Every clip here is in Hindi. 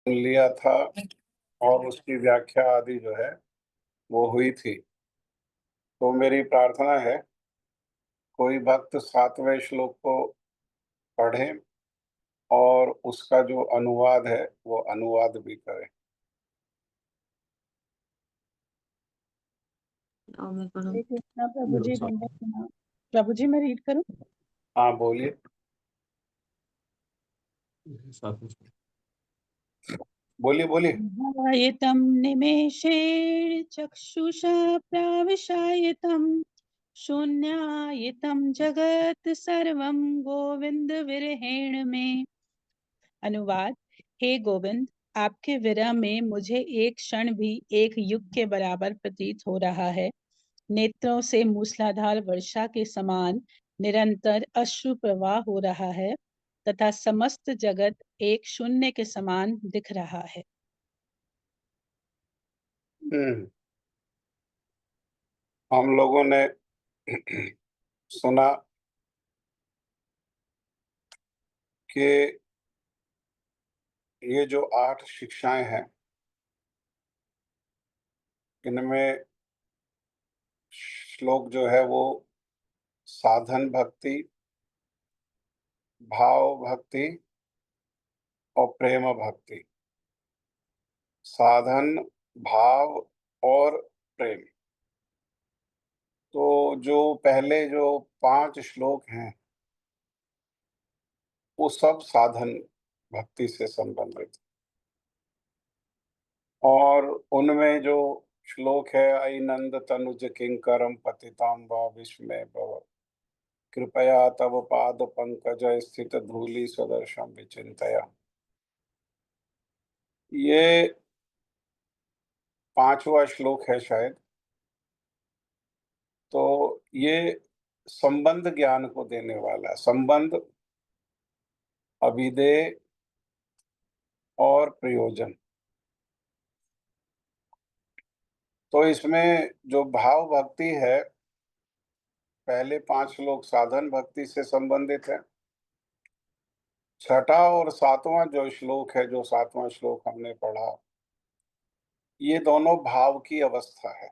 लिया था और उसकी व्याख्या आदि जो है वो हुई थी। तो मेरी प्रार्थना है कोई भक्त 7वें श्लोक को पढ़े और उसका जो अनुवाद है वो अनुवाद भी करे। मैं पढ़ूं? हरे कृष्णा प्रभु जी, दंडवत प्रणाम। प्रभु जी मैं रीड करूं? हाँ बोलिए। बोलिए बोलिए। ध्यायेतं निमेषेण चक्षुषा प्राविशायतं शून्यायतं जगत् सर्वं गोविंद विरहेण में। अनुवाद। हे गोविंद, आपके विरह में मुझे एक क्षण भी एक युग के बराबर प्रतीत हो रहा है। नेत्रों से मूसलाधार वर्षा के समान निरंतर अश्रु प्रवाह हो रहा है तथा समस्त जगत एक शून्य के समान दिख रहा है। हम लोगों ने सुना कि ये जो 8 शिक्षाएं हैं इनमें श्लोक जो है वो साधन भक्ति, भाव भक्ति और प्रेम भक्ति। साधन, भाव और प्रेम। तो जो पहले जो 5 श्लोक हैं वो सब साधन भक्ति से संबंधित और उनमें जो श्लोक है ऐनंद तनुज किंकरम पतिताम वा विस्मय भव कृपया तव पाद पंकज स्थित धूलि स्वदर्शम विचिंतया, ये 5वां श्लोक है शायद। तो ये संबंध ज्ञान को देने वाला है, संबंध, अभिधेय और प्रयोजन। तो इसमें जो भाव भक्ति है पहले 5 श्लोक साधन भक्ति से संबंधित है। छठा और 7वां जो श्लोक है, जो 7वां श्लोक हमने पढ़ा, ये दोनों भाव की अवस्था है।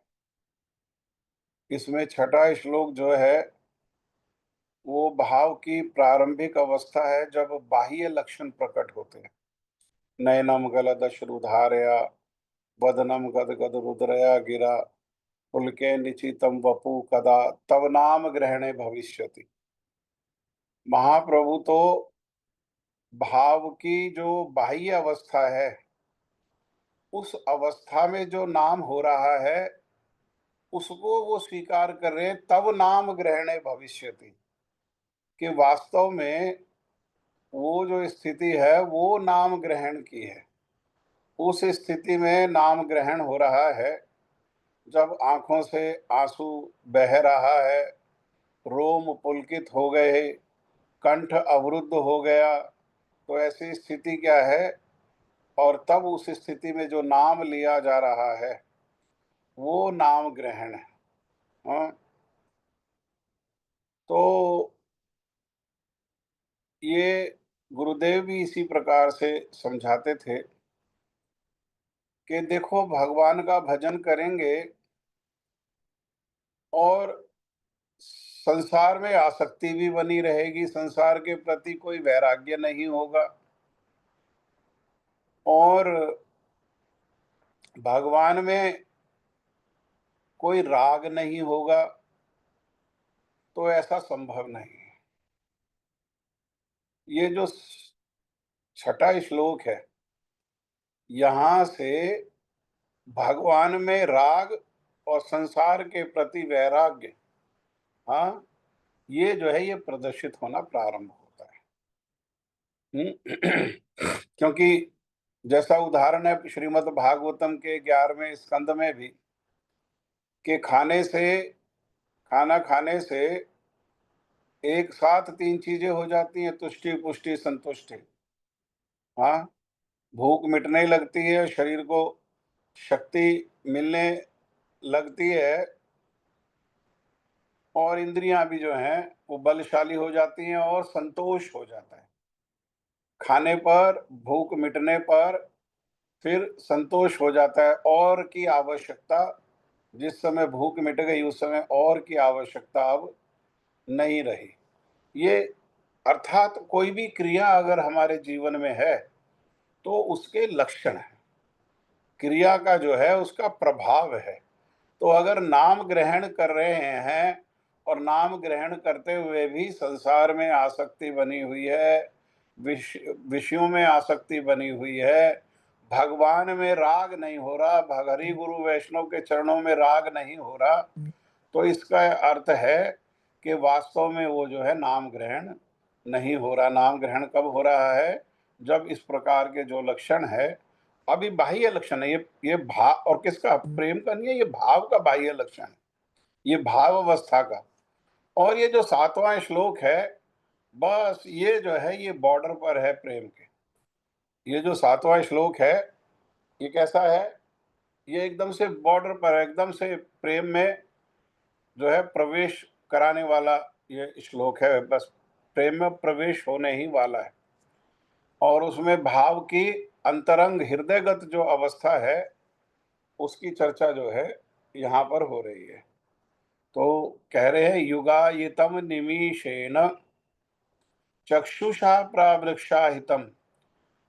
इसमें छठा श्लोक जो है वो भाव की प्रारंभिक अवस्था है जब बाह्य लक्षण प्रकट होते हैं। नयनम गलदश्रुधारया वदनम गदगद रुद्रया गिरा पुलके निचितम वपु कदा तव नाम ग्रहणे भविष्यति। महाप्रभु तो भाव की जो बाह्य अवस्था है उस अवस्था में जो नाम हो रहा है उसको वो स्वीकार कर रहे हैं, तब नाम ग्रहणे भविष्यति, कि वास्तव में वो जो स्थिति है वो नाम ग्रहण की है। उस स्थिति में नाम ग्रहण हो रहा है जब आंखों से आंसू बह रहा है, रोम पुलकित हो गए, कंठ अवरुद्ध हो गया, तो ऐसी स्थिति क्या है। और तब उस स्थिति में जो नाम लिया जा रहा है वो नाम ग्रहण है। हाँ? तो ये गुरुदेव भी इसी प्रकार से समझाते थे कि देखो भगवान का भजन करेंगे और संसार में आसक्ति भी बनी रहेगी, संसार के प्रति कोई वैराग्य नहीं होगा और भगवान में कोई राग नहीं होगा, तो ऐसा संभव नहीं है। ये जो छठा श्लोक है यहां से भगवान में राग और संसार के प्रति वैराग्य, हाँ, ये जो है ये प्रदर्शित होना प्रारंभ होता है। क्योंकि जैसा उदाहरण है श्रीमद् भागवतम के 11वें स्कंद में भी कि खाना खाने से एक साथ 3 चीजें हो जाती हैं, तुष्टि पुष्टि संतुष्टि। हाँ, भूख मिटने लगती है, शरीर को शक्ति मिलने लगती है और इंद्रियां भी जो हैं वो बलशाली हो जाती हैं और संतोष हो जाता है। खाने पर, भूख मिटने पर फिर संतोष हो जाता है, और की आवश्यकता, जिस समय भूख मिट गई उस समय और की आवश्यकता अब नहीं रही। ये अर्थात कोई भी क्रिया अगर हमारे जीवन में है तो उसके लक्षण हैं, क्रिया का जो है उसका प्रभाव है। तो अगर नाम ग्रहण कर रहे हैं और नाम ग्रहण करते हुए भी संसार में आसक्ति बनी हुई है, विषयों में आसक्ति बनी हुई है, भगवान में राग नहीं हो रहा, हरि गुरु वैष्णव के चरणों में राग नहीं हो रहा, तो इसका अर्थ है कि वास्तव में वो जो है नाम ग्रहण नहीं हो रहा। नाम ग्रहण कब हो रहा है? जब इस प्रकार के जो लक्षण है, अभी बाह्य लक्षण है, ये भाव, और किसका? प्रेम का नहीं है, ये भाव का बाह्य लक्षण है, ये भाव अवस्था का। और ये जो 7वां श्लोक है, बस ये जो है ये बॉर्डर पर है प्रेम के। ये जो 7वां श्लोक है, ये कैसा है? ये एकदम से बॉर्डर पर है, एकदम से प्रेम में जो है प्रवेश कराने वाला ये श्लोक है। बस प्रेम में प्रवेश होने ही वाला है, और उसमें भाव की अंतरंग हृदयगत जो अवस्था है उसकी चर्चा जो है यहाँ पर हो रही है। तो कह रहे हैं, युगायितम निमीषेण चक्षुषा प्रावृक्षाहितम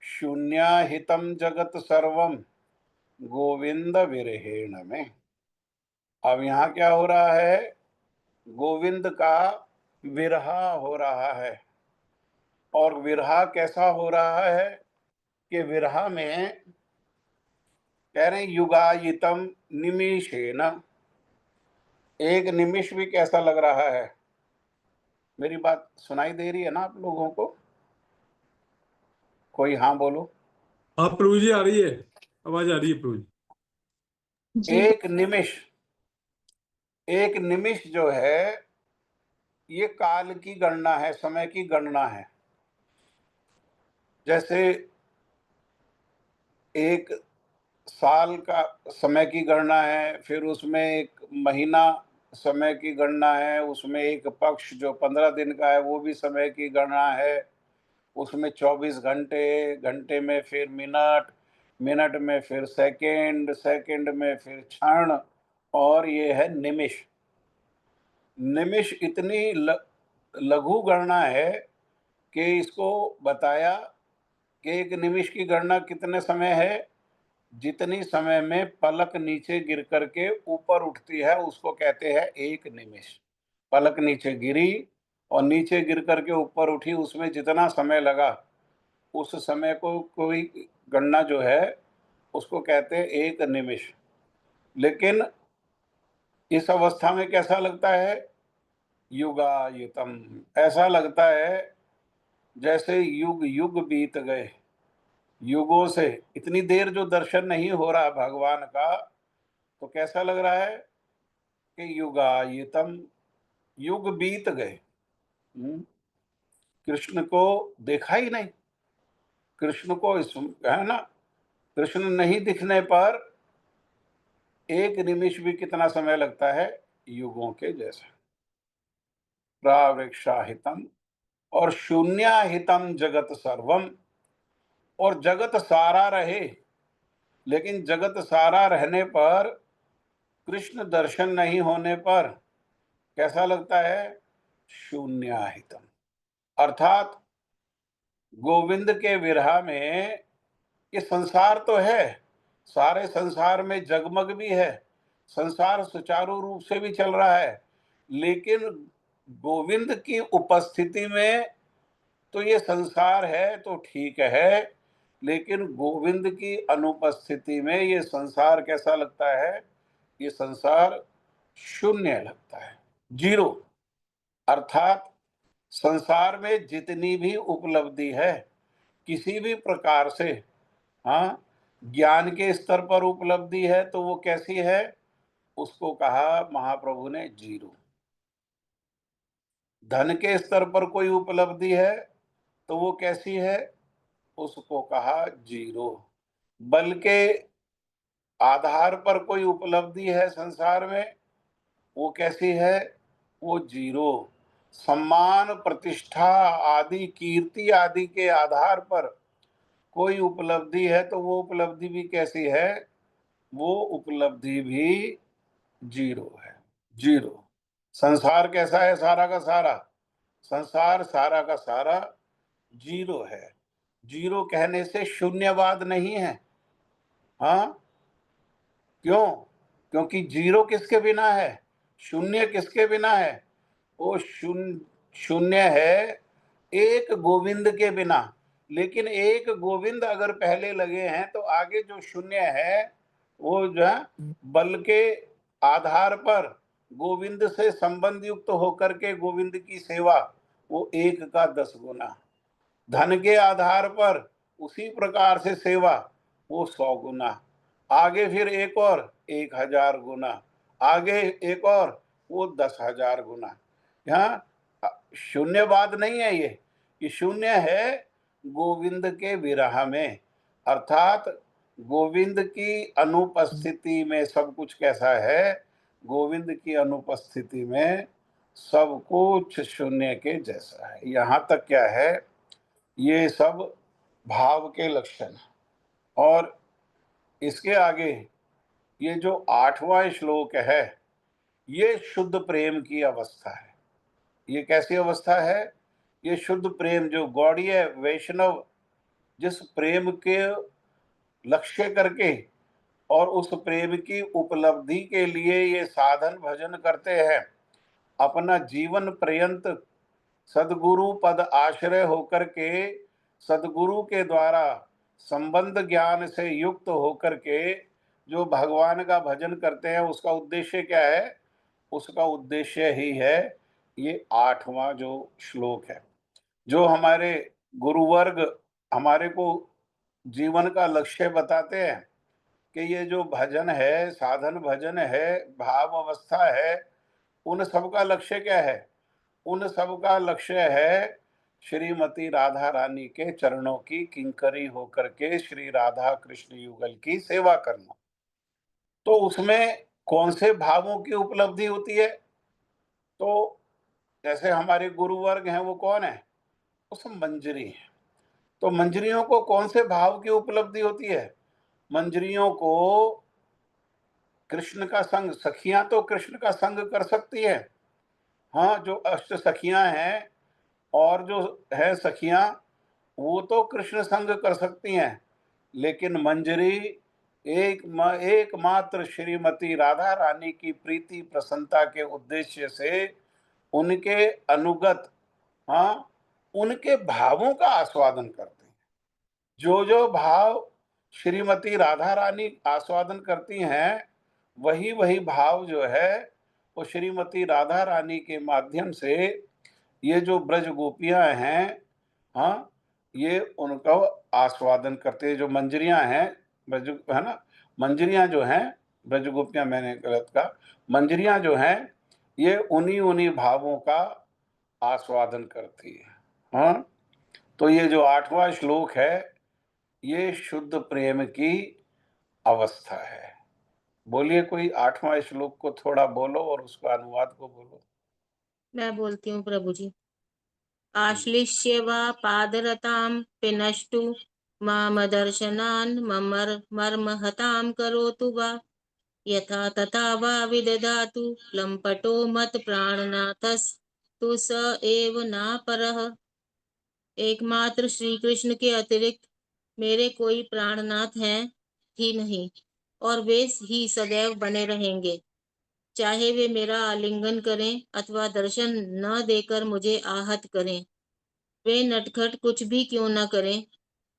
शून्याहितम जगत सर्वम गोविंद विरहेण में। अब यहाँ क्या हो रहा है? गोविंद का विरहा हो रहा है। और विरहा कैसा हो रहा है? कि विरहा में कह रहे हैं युगायितम निमिषेण, एक निमिष भी कैसा लग रहा है? मेरी बात सुनाई दे रही है ना आप लोगों को? कोई हाँ बोलो। हाँ प्रभु जी, आ रही है, आवाज आ रही है प्रभु जी। एक निमिष, एक निमिष जो है ये काल की गणना है, समय की गणना है। जैसे एक साल का समय की गणना है, फिर उसमें एक महीना समय की गणना है, उसमें एक पक्ष जो 15 दिन का है वो भी समय की गणना है, उसमें 24 घंटे, घंटे में फिर मिनट, मिनट में फिर सेकंड, सेकंड में फिर क्षण, और ये है निमिष। निमिष इतनी लघु गणना है कि इसको बताया कि एक निमिष की गणना कितने समय है? जितनी समय में पलक नीचे गिर करके ऊपर उठती है उसको कहते हैं एक निमिष। पलक नीचे गिरी और नीचे गिर करके ऊपर उठी, उसमें जितना समय लगा उस समय को कोई गणना जो है उसको कहते हैं एक निमिष। लेकिन इस अवस्था में कैसा लगता है? युगायितम, ऐसा लगता है जैसे युग युग बीत गए। युगों से इतनी देर जो दर्शन नहीं हो रहा भगवान का, तो कैसा लग रहा है कि युगायितम, युग बीत गए। कृष्ण को देखा ही नहीं, कृष्ण को इस है ना, कृष्ण नहीं दिखने पर एक निमिष भी कितना समय लगता है? युगों के जैसा। प्रावृक्षाहितम और शून्याहितम जगत सर्वम, और जगत सारा रहे, लेकिन जगत सारा रहने पर कृष्ण दर्शन नहीं होने पर कैसा लगता है? शून्याहितम। अर्थात गोविंद के विरह में ये संसार तो है, सारे संसार में जगमग भी है, संसार सुचारू रूप से भी चल रहा है, लेकिन गोविंद की उपस्थिति में तो ये संसार है तो ठीक है, लेकिन गोविंद की अनुपस्थिति में ये संसार कैसा लगता है? ये संसार शून्य लगता है, जीरो। अर्थात संसार में जितनी भी उपलब्धि है किसी भी प्रकार से, हाँ, ज्ञान के स्तर पर उपलब्धि है तो वो कैसी है? उसको कहा महाप्रभु ने जीरो। धन के स्तर पर कोई उपलब्धि है तो वो कैसी है? उसको कहा जीरो। बल के आधार पर कोई उपलब्धि है संसार में, वो कैसी है? वो जीरो। सम्मान, प्रतिष्ठा आदि, कीर्ति आदि के आधार पर कोई उपलब्धि है तो वो उपलब्धि भी कैसी है? वो उपलब्धि भी जीरो है, जीरो। संसार कैसा है सारा का सारा? संसार सारा का सारा जीरो है। जीरो कहने से शून्यवाद नहीं है। हाँ, क्यों? क्योंकि जीरो किसके बिना है? शून्य किसके बिना है? वो शून्य है एक गोविंद के बिना। लेकिन एक गोविंद अगर पहले लगे हैं तो आगे जो शून्य है वो जो है बल के आधार पर गोविंद से संबंध युक्त होकर के गोविंद की सेवा वो 1 का 10 गुना, धन के आधार पर उसी प्रकार से सेवा वो 100 गुना, आगे फिर एक और 1000 गुना, आगे एक और वो 10,000 गुना। यहाँ शून्यवाद नहीं है ये शून्य है गोविंद के विरह में, अर्थात गोविंद की अनुपस्थिति में सब कुछ कैसा है? गोविंद की अनुपस्थिति में सब कुछ शून्य के जैसा है। यहाँ तक क्या है? ये सब भाव के लक्षण हैं। और इसके आगे ये जो 8वां श्लोक है ये शुद्ध प्रेम की अवस्था है। ये कैसी अवस्था है? ये शुद्ध प्रेम जो गौड़ीय वैष्णव जिस प्रेम के लक्ष्य करके और उस प्रेम की उपलब्धि के लिए ये साधन भजन करते हैं, अपना जीवन पर्यंत सदगुरु पद आश्रय होकर के सदगुरु के द्वारा संबंध ज्ञान से युक्त होकर के जो भगवान का भजन करते हैं, उसका उद्देश्य क्या है? उसका उद्देश्य ही है ये 8वां जो श्लोक है। जो हमारे गुरुवर्ग हमारे को जीवन का लक्ष्य बताते हैं कि ये जो भजन है, साधन भजन है, भाव अवस्था है, उन सब का लक्ष्य क्या है? उन सब का लक्ष्य है श्रीमती राधा रानी के चरणों की किंकरी होकर के श्री राधा कृष्ण युगल की सेवा करना। तो उसमें कौन से भावों की उपलब्धि होती है? तो जैसे हमारे गुरुवर्ग हैं वो कौन है? वो सब मंजरी है। तो मंजरियों को कौन से भाव की उपलब्धि होती है? मंजरियों को कृष्ण का संग, सखियां तो कृष्ण का संग कर सकती है। हाँ, जो अष्ट सखियां हैं और जो है सखियां वो तो कृष्ण संग कर सकती हैं, लेकिन मंजरी एकमात्र श्रीमती राधा रानी की प्रीति प्रसन्नता के उद्देश्य से उनके अनुगत, हाँ, उनके भावों का आस्वादन करते हैं। जो भाव श्रीमती राधा रानी आस्वादन करती हैं, वही वही भाव जो है वो श्रीमती राधा रानी के माध्यम से ये जो ब्रज गोपियां हैं, हाँ, ये उनका आस्वादन करते हैं। जो मंजरियां हैं ब्रज, है ना, मंजरियां जो हैं, ब्रज गोपियां मैंने गलत कहा, मंजरियां जो हैं ये उन्हीं उन्हीं भावों का आस्वादन करती है। हाँ, तो ये जो 8वां श्लोक है ये शुद्ध प्रेम की अवस्था है। बोलिए कोई 8वां श्लोक को थोड़ा बोलो और उसका अनुवाद को बोलो। मैं बोलती हूँ प्रभु जी। आश्लिष्य वा पादरतां पिनष्टु मामदर्शनान् मर्महतां करोतु वा यथा तथा वा विदधातु लम्पटो मत्प्राणनाथस्तु स एव नापरः। एकमात्र श्री कृष्ण के अतिरिक्त मेरे कोई प्राणनाथ हैं ही नहीं और वे ही सदैव बने रहेंगे, चाहे वे मेरा आलिंगन करें अथवा दर्शन न देकर मुझे आहत करें। वे नटखट कुछ भी क्यों न करें,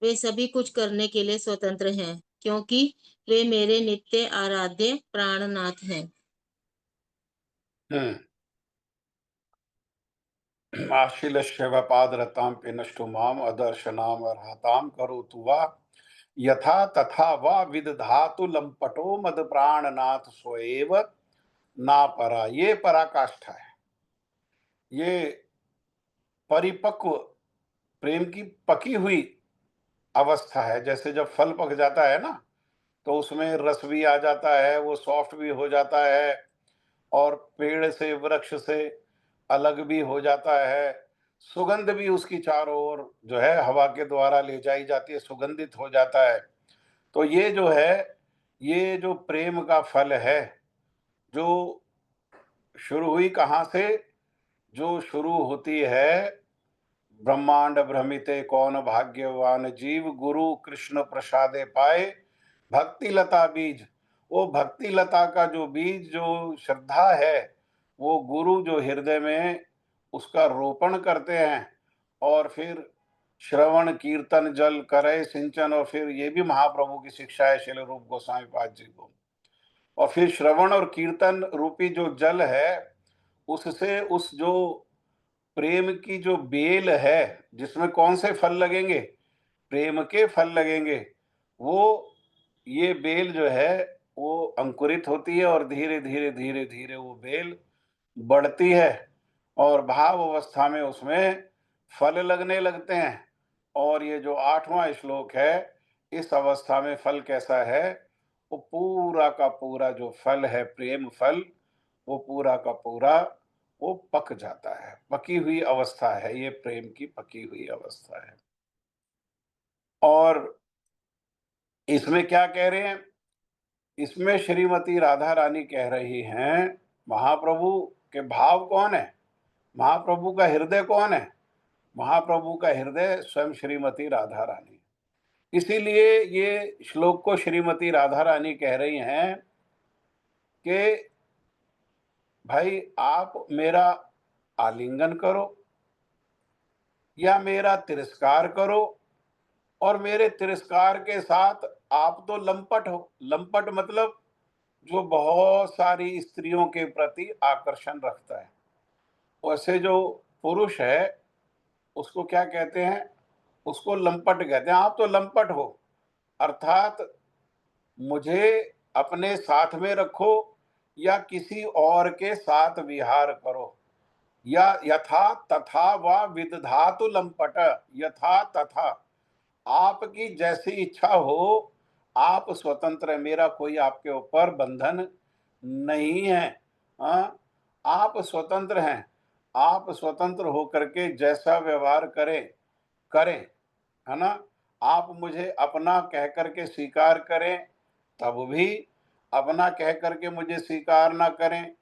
वे सभी कुछ करने के लिए स्वतंत्र हैं, क्योंकि वे मेरे नित्य आराध्य प्राणनाथ हैं। आशीलस्य व पादरतां पिनष्टु माम अदर्शनाम अर्हताम करोतु वा यथा तथा वा विदधातु लंपटो मद प्राणनाथ स्वएव नापरा। ये पराकाष्ठा है। ये परिपक्व प्रेम की पकी हुई अवस्था है। जैसे जब फल पक जाता है ना, तो उसमें रस भी आ जाता है, वो सॉफ्ट भी हो जाता है और पेड़ से वृक्ष से अलग भी हो जाता है। सुगंध भी उसकी चारों ओर जो है हवा के द्वारा ले जाई जाती है, सुगंधित हो जाता है। तो ये जो है, ये जो प्रेम का फल है, जो शुरू हुई कहाँ से? जो शुरू होती है, ब्रह्मांड भ्रमिते कौन भाग्यवान जीव, गुरु कृष्ण प्रसादे पाए भक्ति लता बीज। वो भक्ति लता का जो बीज, जो श्रद्धा है, वो गुरु जो हृदय में उसका रोपण करते हैं, और फिर श्रवण कीर्तन जल करे सिंचन, और फिर ये भी महाप्रभु की शिक्षा है श्रील रूप गोस्वामी पाद जी को। और फिर श्रवण और कीर्तन रूपी जो जल है, उससे उस जो प्रेम की जो बेल है, जिसमें कौन से फल लगेंगे? प्रेम के फल लगेंगे। वो ये बेल जो है वो अंकुरित होती है, और धीरे धीरे धीरे धीरे वो बेल बढ़ती है, और भाव अवस्था में उसमें फल लगने लगते हैं। और ये जो 8वां श्लोक है, इस अवस्था में फल कैसा है? वो पूरा का पूरा जो फल है, प्रेम फल, वो पूरा का पूरा वो पक जाता है। पकी हुई अवस्था है, ये प्रेम की पकी हुई अवस्था है। और इसमें क्या कह रहे हैं? इसमें श्रीमती राधा रानी कह रही हैं, महाप्रभु के भाव कौन है? महाप्रभु का हृदय कौन है? महाप्रभु का हृदय स्वयं श्रीमती राधा रानी। इसीलिए ये श्लोक को श्रीमती राधा रानी कह रही हैं कि भाई आप मेरा आलिंगन करो या मेरा तिरस्कार करो, और मेरे तिरस्कार के साथ आप तो लंपट हो। लंपट मतलब जो बहुत सारी स्त्रियों के प्रति आकर्षण रखता है। वैसे जो पुरुष है उसको क्या कहते हैं? उसको लंपट कहते हैं। आप तो लंपट हो, अर्थात मुझे अपने साथ में रखो या किसी और के साथ विहार करो, या यथा तथा व विदधातु लंपट, यथा तथा, आपकी जैसी इच्छा हो, आप स्वतंत्र हैं, मेरा कोई आपके ऊपर बंधन नहीं है। आप स्वतंत्र हैं, आप स्वतंत्र होकर के जैसा व्यवहार करें करें, है ना? आप मुझे अपना कह करके स्वीकार करें तब भी, अपना कह करके मुझे स्वीकार ना करें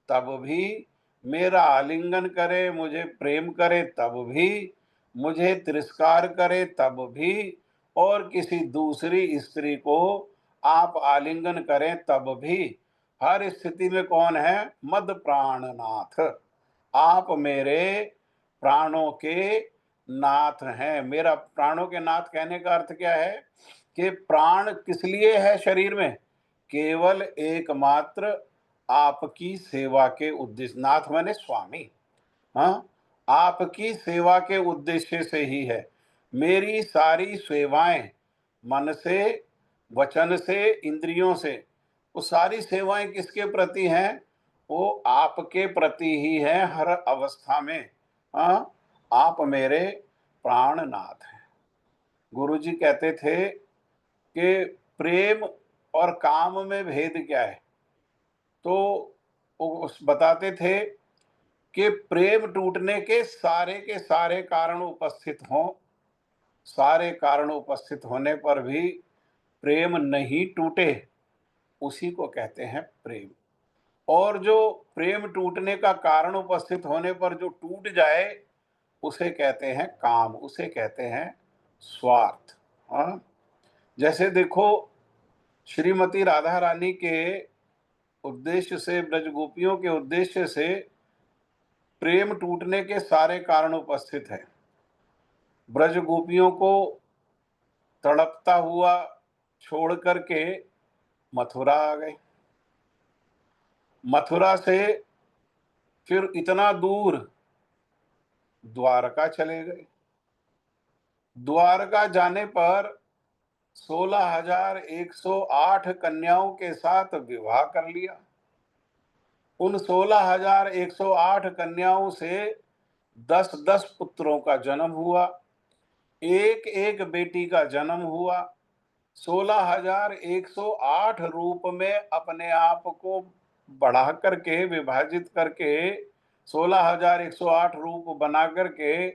तब भी, मेरा आलिंगन करें, मुझे प्रेम करें तब भी, मुझे तिरस्कार करें तब भी, और किसी दूसरी स्त्री को आप आलिंगन करें तब भी, हर स्थिति में कौन है? मद प्राणनाथ। आप मेरे प्राणों के नाथ हैं। मेरा प्राणों के नाथ कहने का अर्थ क्या है? कि प्राण किस लिए है शरीर में? केवल एकमात्र आपकी सेवा के उद्देश्य। नाथ माने स्वामी। हाँ, आपकी सेवा के उद्देश्य से ही है। मेरी सारी सेवाएं, मन से, वचन से, इंद्रियों से, वो सारी सेवाएं किसके प्रति हैं? वो आपके प्रति ही है हर अवस्था में। हाँ, आप मेरे प्राणनाथ हैं। गुरुजी कहते थे कि प्रेम और काम में भेद क्या है? तो वो बताते थे कि प्रेम टूटने के सारे कारण उपस्थित हों, सारे कारण उपस्थित होने पर भी प्रेम नहीं टूटे, उसी को कहते हैं प्रेम। और जो प्रेम टूटने का कारण उपस्थित होने पर जो टूट जाए, उसे कहते हैं काम, उसे कहते हैं स्वार्थ। हाँ, जैसे देखो, श्रीमती राधा रानी के उद्देश्य से, ब्रज गोपियों के उद्देश्य से प्रेम टूटने के सारे कारण उपस्थित हैं। ब्रज गोपियों को तड़पता हुआ छोड़ करके मथुरा आ गए। मथुरा से फिर इतना दूर द्वारका चले गए। द्वारका जाने पर 16,108 कन्याओं के साथ विवाह कर लिया। उन 16,108 कन्याओं से 10-10 पुत्रों का जन्म हुआ, एक एक बेटी का जन्म हुआ। 16,108 रूप में अपने आप को बढ़ा करके, विभाजित करके 16,108 रूप बना करके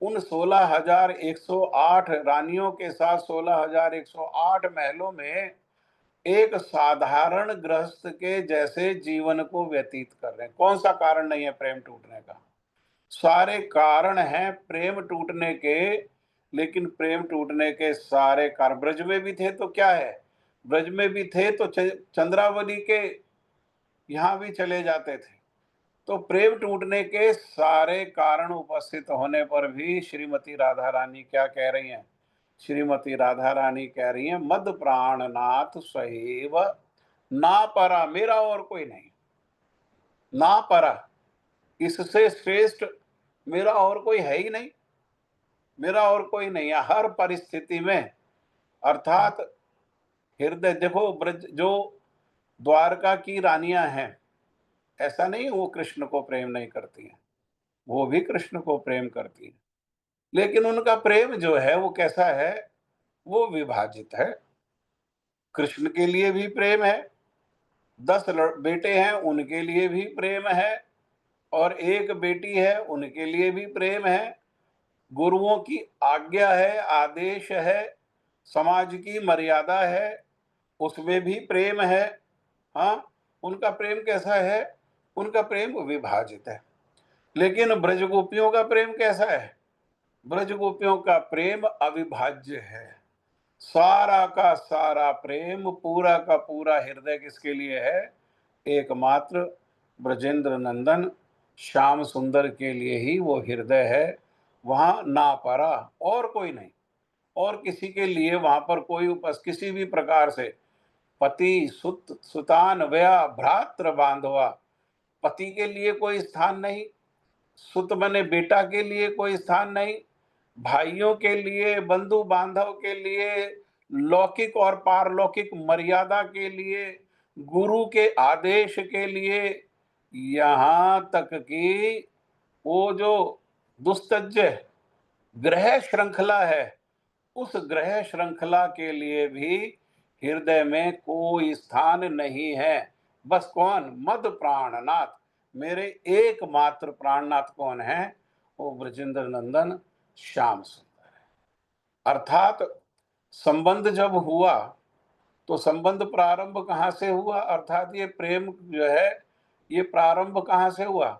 उन 16,108 रानियों के साथ 16,108 महलों में एक साधारण गृहस्थ के जैसे जीवन को व्यतीत कर रहे हैं। कौन सा कारण नहीं है प्रेम टूटने का? सारे कारण हैं प्रेम टूटने के, लेकिन प्रेम टूटने के सारे कारण ब्रज में भी थे तो क्या है, ब्रज में भी थे तो चंद्रावली के यहां भी चले जाते थे। तो प्रेम टूटने के सारे कारण उपस्थित होने पर भी श्रीमती राधा रानी क्या कह रही हैं? श्रीमती राधा रानी कह रही हैं, मद प्राणनाथ सहेव ना परा, मेरा और कोई नहीं, ना परा, इससे श्रेष्ठ मेरा और कोई है ही नहीं, मेरा और कोई नहीं है हर परिस्थिति में। अर्थात हृदय देखो, ब्रज जो द्वारका की रानियां हैं, ऐसा नहीं वो कृष्ण को प्रेम नहीं करती हैं, वो भी कृष्ण को प्रेम करती हैं, लेकिन उनका प्रेम जो है वो कैसा है, वो विभाजित है। कृष्ण के लिए भी प्रेम है, 10 बेटे हैं उनके लिए भी प्रेम है, और एक बेटी है उनके लिए भी प्रेम है। गुरुओं की आज्ञा है, आदेश है, समाज की मर्यादा है, उसमें भी प्रेम है। हाँ, उनका प्रेम कैसा है? उनका प्रेम विभाजित है। लेकिन ब्रज गोपियों का प्रेम कैसा है? ब्रज गोपियों का प्रेम अविभाज्य है। सारा का सारा प्रेम, पूरा का पूरा हृदय किसके लिए है? एकमात्र ब्रजेंद्र नंदन श्याम सुंदर के लिए ही वो हृदय है। वहां ना परा, और कोई नहीं, और किसी के लिए वहां पर कोई किसी भी प्रकार से पति सुत सुतान वया भ्रात्र बांधवा, पति के लिए कोई स्थान नहीं, सुत बने बेटा के लिए कोई स्थान नहीं, भाइयों के लिए, बंधु बांधव के लिए, लौकिक और पारलौकिक मर्यादा के लिए, गुरु के आदेश के लिए, यहाँ तक कि वो जो दुस्तज्य ग्रह श्रृंखला है, उस ग्रह श्रृंखला के लिए भी हृदय में कोई स्थान नहीं है। बस कौन? मद प्राणनाथ, मेरे एकमात्र प्राणनाथ कौन है? वो ब्रजेंद्र नंदन श्याम सुंदर है। अर्थात संबंध जब हुआ तो संबंध प्रारंभ कहाँ से हुआ? अर्थात ये प्रेम जो है ये प्रारंभ कहाँ से हुआ?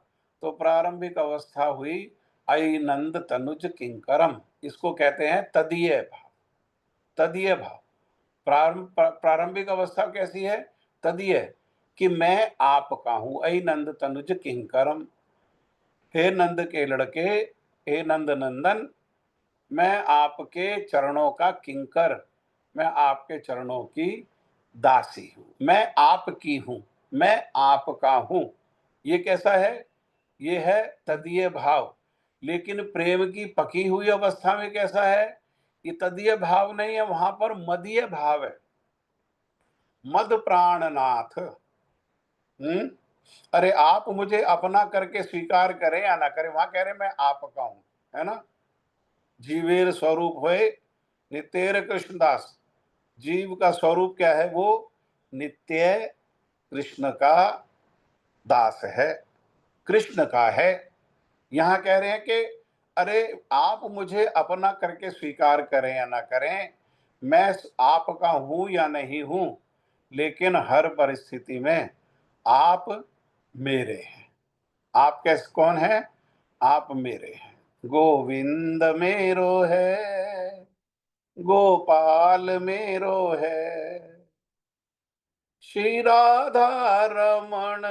तो प्रारंभिक अवस्था हुई अयि नंद तनुज किंकरम, इसको कहते हैं तदीय भाव। तदीय भाव प्रारंभिक अवस्था कैसी है? तदीय, कि मैं आपका हूं। अयि नंद तनुज किंकरम, हे नंद के लड़के, हे नंद नंदन, मैं आपके चरणों का किंकर, मैं आपके चरणों की दासी हूं, मैं आपकी हूं, मैं आपका हूं। ये कैसा है? ये है तदीय भाव। लेकिन प्रेम की पकी हुई अवस्था में कैसा है? ये तदीय भाव नहीं है, वहां पर मदीय भाव है। मद प्राणनाथ, अरे आप मुझे अपना करके स्वीकार करें या ना करें, वहां कह रहे मैं आपका हूं, है ना। जीवेर स्वरूप होए नित्यर कृष्णदास, जीव का स्वरूप क्या है? वो नित्य कृष्ण का दास है, कृष्ण का है। यहां कह रहे हैं कि अरे आप मुझे अपना करके स्वीकार करें या ना करें, मैं आपका हूं या नहीं हूं, लेकिन हर परिस्थिति में आप मेरे हैं। आप कैसे, कौन है? आप मेरे हैं। गोविंद मेरो है, गोपाल मेरो है, श्री राधा रमण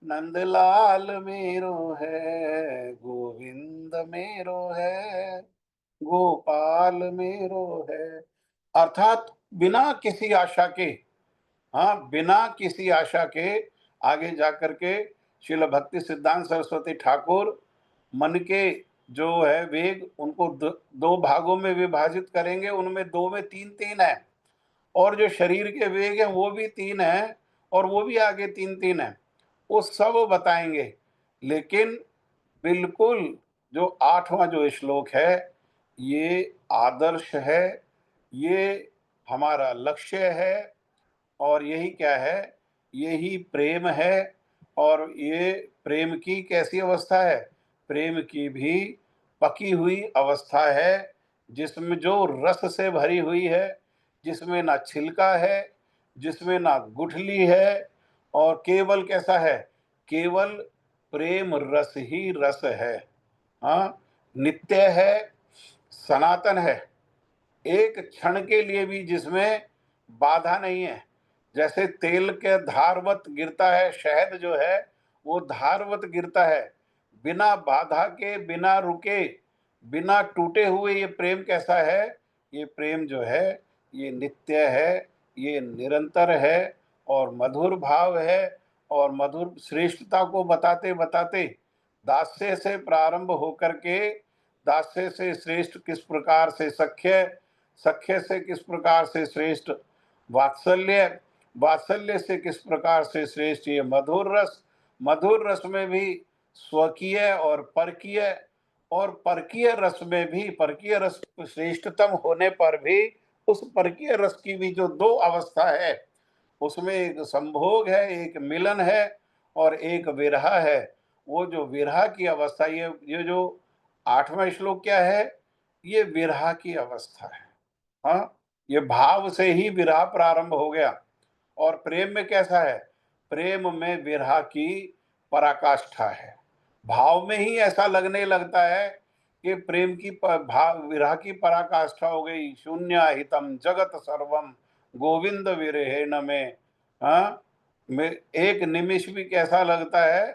नंदलाल मेरो है, गोविंद मेरो है, गोपाल मेरो है। अर्थात बिना किसी आशा के, हाँ, बिना किसी आशा के आगे जाकर के श्रील भक्ति सिद्धांत सरस्वती ठाकुर मन के जो है वेग उनको दो भागों में विभाजित करेंगे। उनमें दो में तीन तीन है, और जो शरीर के वेग हैं वो भी तीन है, और वो भी आगे तीन तीन है, वो सब बताएंगे। लेकिन बिल्कुल जो 8वां जो श्लोक है ये आदर्श है, ये हमारा लक्ष्य है, और यही क्या है? यही प्रेम है। और ये प्रेम की कैसी अवस्था है? प्रेम की भी पकी हुई अवस्था है, जिसमें जो रस से भरी हुई है, जिसमें ना छिलका है, जिसमें ना गुठली है, और केवल कैसा है? केवल प्रेम रस ही रस है। हाँ, नित्य है, सनातन है, एक क्षण के लिए भी जिसमें बाधा नहीं है। जैसे तेल के धारवत गिरता है, शहद जो है वो धारवत गिरता है, बिना बाधा के, बिना रुके, बिना टूटे हुए। ये प्रेम कैसा है? ये प्रेम जो है ये नित्य है, ये निरंतर है, और मधुर भाव है, और मधुर श्रेष्ठता को बताते बताते दास्य से प्रारंभ होकर के दास्य से श्रेष्ठ किस प्रकार से सख्य, सख्य से किस प्रकार से श्रेष्ठ वात्सल्य, वात्सल्य से किस प्रकार से श्रेष्ठ ये मधुर रस, मधुर रस में भी स्वकीय और परकीय, और परकीय रस में भी, परकीय रस श्रेष्ठतम होने पर भी उस परकीय रस की भी जो दो अवस्था है, उसमें एक संभोग है, एक मिलन है, और एक विरह है। वो जो विरह की अवस्था, ये जो 8वां श्लोक क्या है? ये विरह की अवस्था है। हाँ, ये भाव से ही विरह प्रारंभ हो गया। और प्रेम में कैसा है? प्रेम में विरह की पराकाष्ठा है। भाव में ही ऐसा लगने लगता है कि प्रेम की भाव विरह की पराकाष्ठा हो गई। शून्य हितम जगत सर्वम गोविंद विरहेण में। हाँ, में एक निमिष भी कैसा लगता है?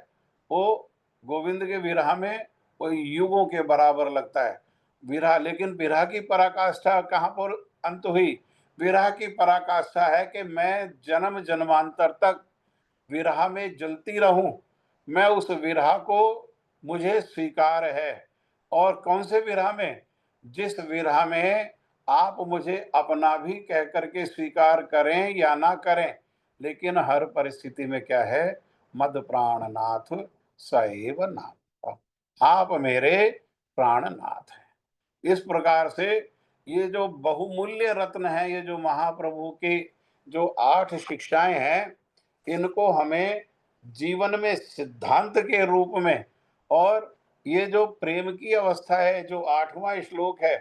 वो गोविंद के विरह में वो युगों के बराबर लगता है विरह। लेकिन विरह की पराकाष्ठा कहाँ पर अंत हुई? विरह की पराकाष्ठा है कि मैं जन्म जन्मांतर तक विरह में जलती रहूं। मैं उस विरह को मुझे स्वीकार है। और कौन से विरह में? जिस विरह में आप मुझे अपना भी कह करके स्वीकार करें या ना करें, लेकिन हर परिस्थिति में क्या है? मद प्राणनाथ सएव नाथ, आप मेरे प्राणनाथ हैं। इस प्रकार से ये जो बहुमूल्य रत्न है, ये जो महाप्रभु की जो 8 शिक्षाएं हैं, इनको हमें जीवन में सिद्धांत के रूप में, और ये जो प्रेम की अवस्था है, जो 8वां श्लोक है,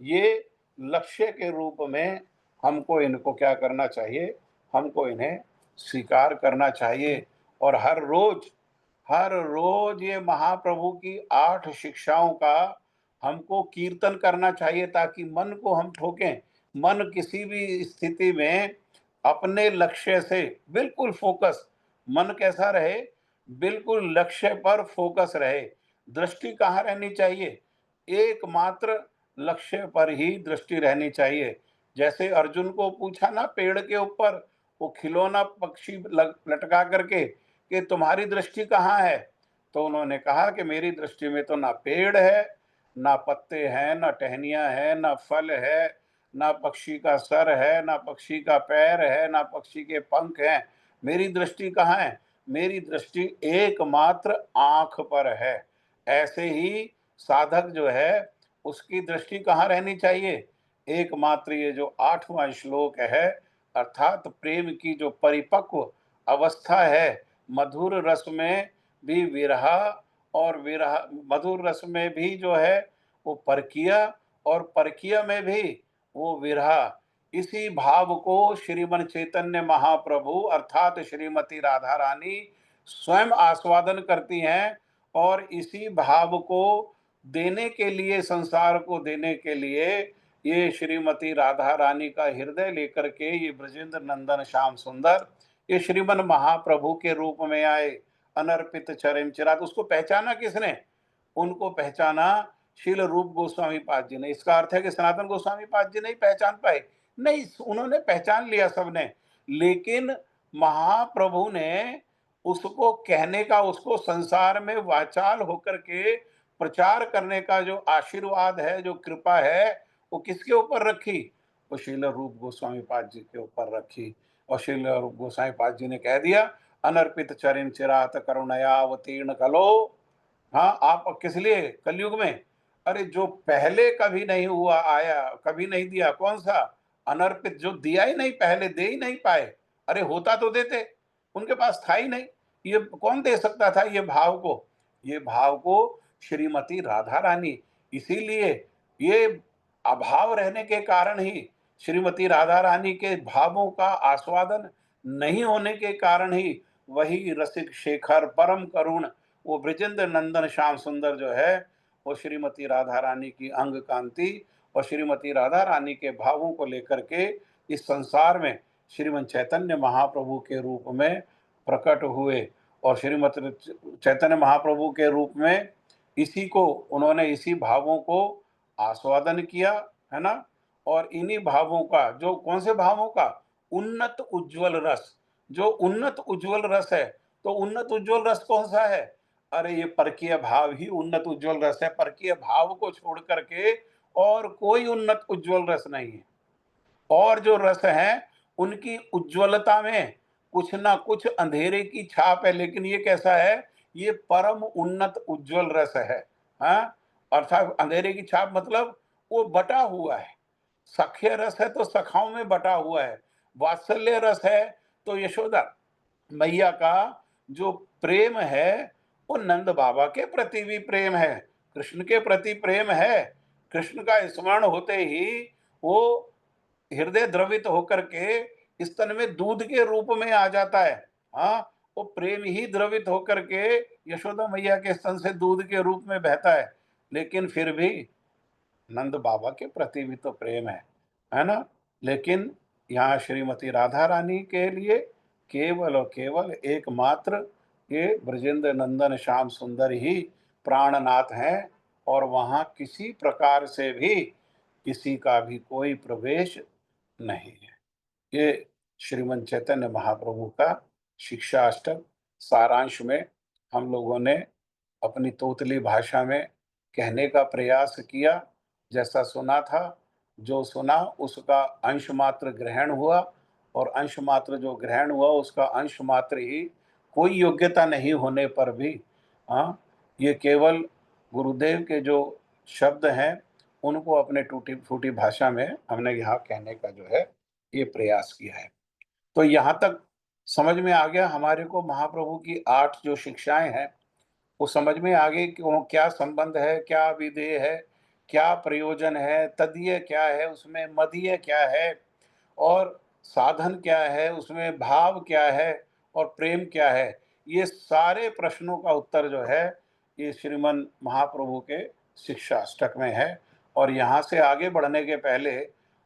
ये लक्ष्य के रूप में हमको इनको क्या करना चाहिए? हमको इन्हें स्वीकार करना चाहिए। और हर रोज ये महाप्रभु की 8 शिक्षाओं का हमको कीर्तन करना चाहिए, ताकि मन को हम ठोकें। मन किसी भी स्थिति में अपने लक्ष्य से बिल्कुल फोकस, मन कैसा रहे? बिल्कुल लक्ष्य पर फोकस रहे। दृष्टि कहाँ रहनी चाहिए? एकमात्र लक्ष्य पर ही दृष्टि रहनी चाहिए। जैसे अर्जुन को पूछा ना पेड़ के ऊपर वो खिलौना पक्षी लटका करके कि तुम्हारी दृष्टि कहाँ है? तो उन्होंने कहा कि मेरी दृष्टि में तो ना पेड़ है, ना पत्ते हैं, ना टहनियाँ हैं, ना फल है, ना पक्षी का सर है, ना पक्षी का पैर है, ना पक्षी के पंख हैं। मेरी दृष्टि कहाँ है? मेरी दृष्टि एकमात्र आँख पर है। ऐसे ही साधक जो है उसकी दृष्टि कहाँ रहनी चाहिए? एकमात्र ये जो 8वां श्लोक है, अर्थात प्रेम की जो परिपक्व अवस्था है, मधुर रस में भी विरह, और विरह मधुर रस में भी जो है वो परकीय, और परकीय में भी वो विरह। इसी भाव को श्रीमन चैतन्य महाप्रभु अर्थात श्रीमती राधा रानी स्वयं आस्वादन करती हैं, और इसी भाव को देने के लिए, संसार को देने के लिए, ये श्रीमती राधा रानी का हृदय लेकर के ये ब्रजेंद्र नंदन श्याम सुंदर ये श्रीमन महाप्रभु के रूप में आए। अनर्पित चरण चिरात, उसको पहचाना किसने? उनको पहचाना शील रूप गोस्वामी पाद जी ने। इसका अर्थ है कि सनातन गोस्वामी पाद जी नहीं पहचान पाए? नहीं, उन्होंने पहचान लिया सबने। लेकिन महाप्रभु ने उसको कहने का, उसको संसार में वाचाल होकर के प्रचार करने का जो आशीर्वाद है, जो कृपा है, वो किसके ऊपर रखी? वो शील रूप गोस्वामी पाद जी के ऊपर रखी। और शील रूप गोस्वामी पाद जी ने कह दिया, अनर्पित चरण चिरात करुणया अवतीर्ण कलो। हाँ, आप किस लिए कलयुग में? अरे जो पहले कभी नहीं हुआ, आया कभी नहीं दिया, कौन सा? अनर्पित, जो दिया ही नहीं, पहले दे ही नहीं पाए। अरे होता तो देते, उनके पास था ही नहीं। ये कौन दे सकता था ये भाव को? ये भाव को श्रीमती राधा रानी। इसीलिए ये अभाव रहने के कारण ही, श्रीमती राधा रानी के भावों का आस्वादन नहीं होने के कारण ही वही रसिक शेखर परम करुण वो बृजेंद्र नंदन श्याम सुंदर जो है वो श्रीमती राधा रानी की अंग कांति और श्रीमती राधा रानी के भावों को लेकर के इस संसार में श्रीमन चैतन्य महाप्रभु के रूप में प्रकट हुए और श्रीमती चैतन्य महाप्रभु के रूप में इसी को उन्होंने इसी भावों को आस्वादन किया, है ना? और इन्हीं भावों का जो कौन से भावों का? उन्नत उज्ज्वल रस। जो उन्नत उज्ज्वल रस है, तो उन्नत उज्ज्वल रस कौन सा है? अरे ये परकीय भाव ही उन्नत उज्ज्वल रस है। परकीय भाव को छोड़ करके और कोई उन्नत उज्ज्वल रस नहीं है। और जो रस हैं उनकी उज्ज्वलता में कुछ ना कुछ अंधेरे की छाप है, लेकिन ये कैसा है? ये परम उन्नत उज्ज्वल रस है। हाँ, अर्थात अंधेरे की छाप मतलब वो बटा हुआ है। सख्य रस है तो सखाओं में बटा हुआ है। वात्सल्य रस है तो यशोदा मैया का जो प्रेम है वो नंद बाबा के प्रति भी प्रेम है, कृष्ण के प्रति प्रेम है। कृष्ण का स्मरण होते ही वो हृदय द्रवित होकर के स्तन में दूध के रूप में आ जाता है। हाँ, वो प्रेम ही द्रवित होकर के यशोदा मैया के स्तन से दूध के रूप में बहता है। लेकिन फिर भी नंद बाबा के प्रति भी तो प्रेम है ना? लेकिन यहाँ श्रीमती राधा रानी के लिए केवल और केवल एकमात्र ये ब्रजेंद्र नंदन श्याम सुंदर ही प्राणनाथ हैं और वहाँ किसी प्रकार से भी किसी का भी कोई प्रवेश नहीं है। ये श्रीमन चैतन्य महाप्रभु का शिक्षाष्टक सारांश में हम लोगों ने अपनी तोतली भाषा में कहने का प्रयास किया। जैसा सुना था, जो सुना उसका अंश मात्र ग्रहण हुआ और अंश मात्र जो ग्रहण हुआ उसका अंश मात्र ही, कोई योग्यता नहीं होने पर भी हाँ, ये केवल गुरुदेव के जो शब्द हैं उनको अपने टूटी फूटी भाषा में हमने यहाँ कहने का जो है ये प्रयास किया है। तो यहाँ तक समझ में आ गया हमारे को महाप्रभु की 8 जो शिक्षाएं हैं वो समझ में आ गई कि वो क्या संबंध है, क्या विधेय है, क्या प्रयोजन है, तदीय क्या है, उसमें मदीय क्या है और साधन क्या है, उसमें भाव क्या है और प्रेम क्या है। ये सारे प्रश्नों का उत्तर जो है ये श्रीमन महाप्रभु के शिक्षा अष्टक में है। और यहाँ से आगे बढ़ने के पहले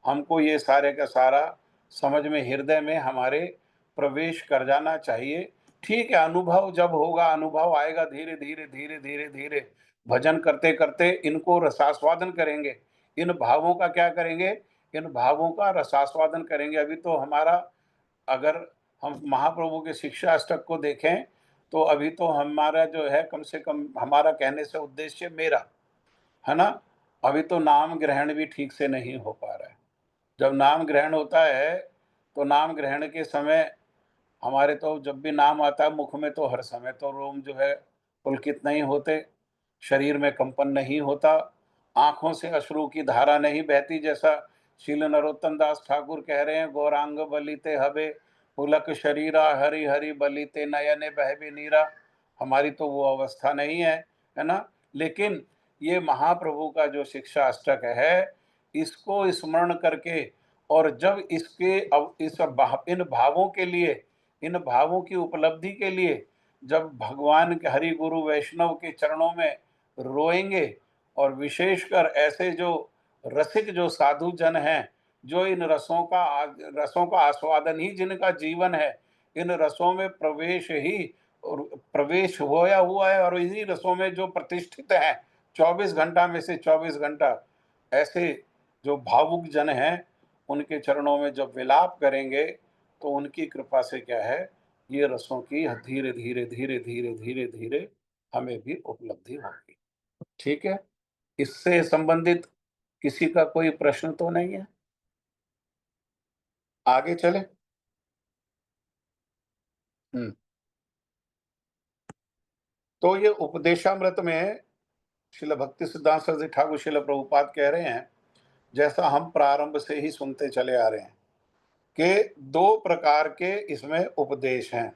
हमको ये सारे का सारा समझ में हृदय में हमारे प्रवेश कर जाना चाहिए। ठीक है, अनुभव जब होगा, अनुभव आएगा धीरे धीरे धीरे धीरे धीरे भजन करते करते इनको रसास्वादन करेंगे। इन भावों का क्या करेंगे? इन भावों का रसास्वादन करेंगे। अभी तो हमारा, अगर हम महाप्रभु के शिक्षा अष्टक को देखें तो अभी तो हमारा जो है कम से कम हमारा कहने से उद्देश्य मेरा है ना, अभी तो नाम ग्रहण भी ठीक से नहीं हो पा रहा है। जब नाम ग्रहण होता है तो नाम ग्रहण के समय हमारे तो जब भी नाम आता है मुख में तो हर समय तो रोम जो है पुलकित नहीं होते, शरीर में कंपन नहीं होता, आंखों से अश्रु की धारा नहीं बहती। जैसा श्रील नरोत्तम दास ठाकुर कह रहे हैं, गौरांग बलिते हबे पुलक शरीरा हरि हरि बलिते नयने बहबे नीरा। हमारी तो वो अवस्था नहीं है ना? लेकिन ये महाप्रभु का जो शिक्षा अष्टक है इसको स्मरण करके और जब इसके अब इन भावों के लिए, इन भावों की उपलब्धि के लिए जब भगवान के हरि गुरु वैष्णव के चरणों में रोएंगे और विशेषकर ऐसे जो रसिक जो साधु जन हैं जो इन रसों का आस्वादन ही जिनका जीवन है, इन रसों में प्रवेश ही प्रवेश होया हुआ है और इन्हीं रसों में जो प्रतिष्ठित हैं 24 घंटा में से 24 घंटा, ऐसे जो भावुक जन हैं उनके चरणों में जब विलाप करेंगे तो उनकी कृपा से क्या है, ये रसों की धीरे धीरे धीरे धीरे धीरे धीरे हमें भी उपलब्धि होगी। ठीक है, इससे संबंधित किसी का कोई प्रश्न तो नहीं है? आगे चले। तो ये उपदेशामृत में श्रील भक्ति सिद्धांत सरस्वती ठाकुर श्रील प्रभुपाद कह रहे हैं, जैसा हम प्रारंभ से ही सुनते चले आ रहे हैं कि 2 प्रकार के इसमें उपदेश हैं।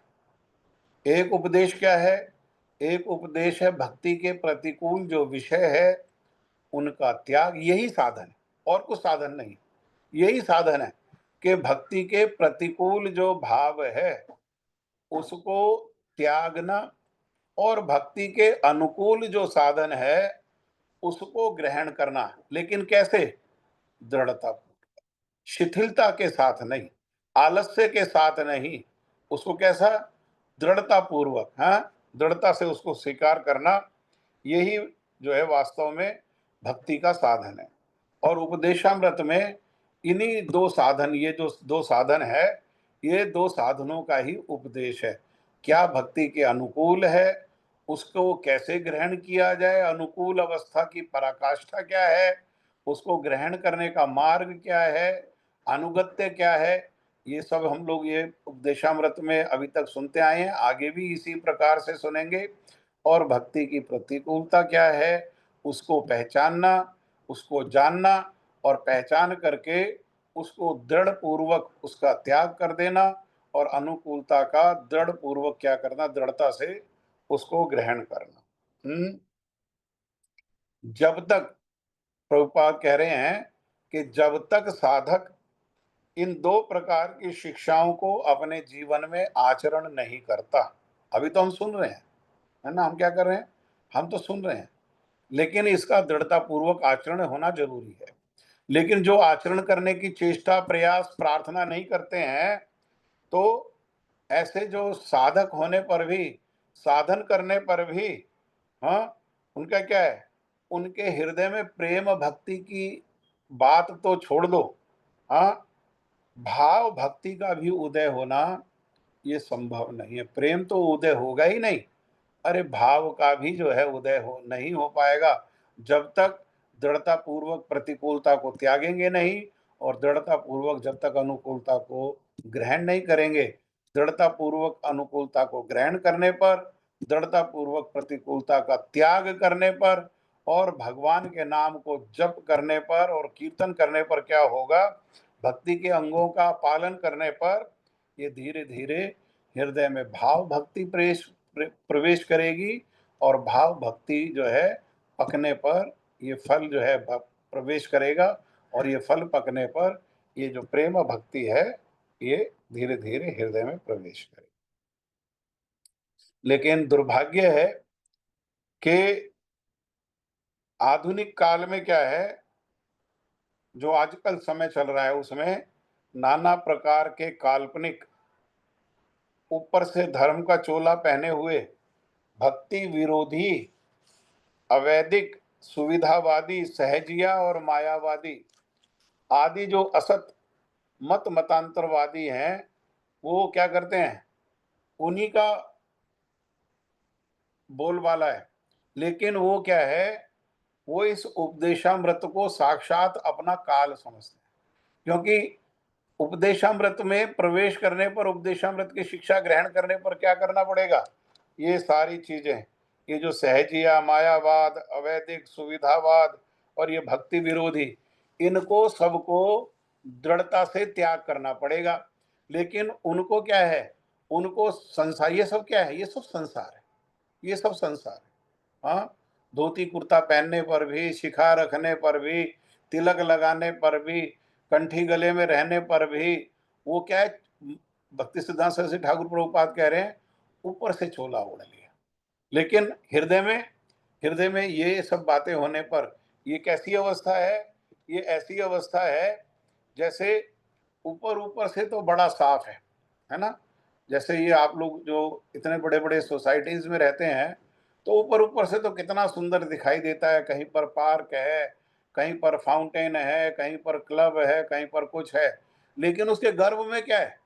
एक उपदेश क्या है? एक उपदेश है भक्ति के प्रतिकूल जो विषय है उनका त्याग, यही साधन है, और कुछ साधन नहीं। यही साधन है कि भक्ति के प्रतिकूल जो भाव है उसको त्यागना, और भक्ति के अनुकूल जो साधन है उसको ग्रहण करना। लेकिन कैसे? दृढ़ता, शिथिलता के साथ नहीं, आलस्य के साथ नहीं, उसको कैसा? दृढ़ता पूर्वक, हाँ, दृढ़ता से उसको स्वीकार करना, यही जो है वास्तव में भक्ति का साधन है। और उपदेशामृत में इन्हीं दो साधन, ये जो दो साधन है, ये दो साधनों का ही उपदेश है। क्या भक्ति के अनुकूल है, उसको कैसे ग्रहण किया जाए, अनुकूल अवस्था की पराकाष्ठा क्या है, उसको ग्रहण करने का मार्ग क्या है, अनुगत्य क्या है, ये सब हम लोग ये उपदेशामृत में अभी तक सुनते आए हैं, आगे भी इसी प्रकार से सुनेंगे। और भक्ति की प्रतिकूलता क्या है, उसको पहचानना, उसको जानना, और पहचान करके उसको दृढ़ पूर्वक उसका त्याग कर देना, और अनुकूलता का दृढ़ पूर्वक क्या करना, दृढ़ता से उसको ग्रहण करना। जब तक, प्रभुपाद कह रहे हैं कि जब तक साधक इन दो प्रकार की शिक्षाओं को अपने जीवन में आचरण नहीं करता, अभी तो हम सुन रहे हैं, है ना, हम क्या कर रहे हैं, हम तो सुन रहे हैं, लेकिन इसका दृढ़ता पूर्वक आचरण होना जरूरी है। लेकिन जो आचरण करने की चेष्टा, प्रयास, प्रार्थना नहीं करते हैं, तो ऐसे जो साधक होने पर भी, साधन करने पर भी, हाँ, उनका क्या है, उनके हृदय में प्रेम भक्ति की बात तो छोड़ दो, हाँ, भाव भक्ति का भी उदय होना ये संभव नहीं है। प्रेम तो उदय होगा ही नहीं, अरे भाव का भी जो है उदय नहीं हो पाएगा जब तक दृढ़ता पूर्वक प्रतिकूलता को त्यागेंगे नहीं, और दृढ़ता पूर्वक जब तक अनुकूलता को ग्रहण नहीं करेंगे। दृढ़ता पूर्वक अनुकूलता को ग्रहण करने पर, दृढ़ता पूर्वक प्रतिकूलता का त्याग करने पर, और भगवान के नाम को जप करने पर और कीर्तन करने पर क्या होगा, भक्ति के अंगों का पालन करने पर ये धीरे धीरे हृदय में भाव भक्ति प्रवेश करेगी, और भाव भक्ति जो है पकने पर ये फल जो है प्रवेश करेगा, और ये फल पकने पर ये जो प्रेम भक्ति है ये धीरे धीरे हृदय में प्रवेश करेगी। लेकिन दुर्भाग्य है कि आधुनिक काल में क्या है, जो आजकल समय चल रहा है उसमें नाना प्रकार के काल्पनिक, ऊपर से धर्म का चोला पहने हुए भक्ति विरोधी, अवैधिक, सुविधावादी, सहजिया और मायावादी आदि जो असत मत मतांतरवादी हैं, वो क्या करते हैं, उन्हीं का बोलबाला है। लेकिन वो क्या है, वो इस उपदेशामृत को साक्षात अपना काल समझते हैं, क्योंकि उपदेशामृत में प्रवेश करने पर, उपदेशामृत की शिक्षा ग्रहण करने पर क्या करना पड़ेगा, ये सारी चीजें, ये जो सहजिया, मायावाद, अवैधिक, सुविधावाद और ये भक्ति विरोधी, इनको सबको दृढ़ता से त्याग करना पड़ेगा। लेकिन उनको क्या है, उनको संसार, ये सब क्या है, ये सब संसार है, ये सब संसार है। हाँ, धोती कुर्ता पहनने पर भी, शिखा रखने पर भी, तिलक लगाने पर भी, कंठी गले में रहने पर भी, वो क्या है, भक्ति सिद्धांत सरस्वती ठाकुर प्रभुपाद कह रहे हैं, ऊपर से चोला ओढ़ लिया। लेकिन हृदय में ये सब बातें होने पर ये कैसी अवस्था है, ये ऐसी अवस्था है जैसे ऊपर ऊपर से तो बड़ा साफ है ना, जैसे ये आप लोग जो इतने बड़े बड़े सोसाइटीज में रहते हैं, तो ऊपर ऊपर से तो कितना सुंदर दिखाई देता है, कहीं पर पार्क है, कहीं पर फाउंटेन है, कहीं पर क्लब है, कहीं पर कुछ है, लेकिन उसके गर्भ में क्या है,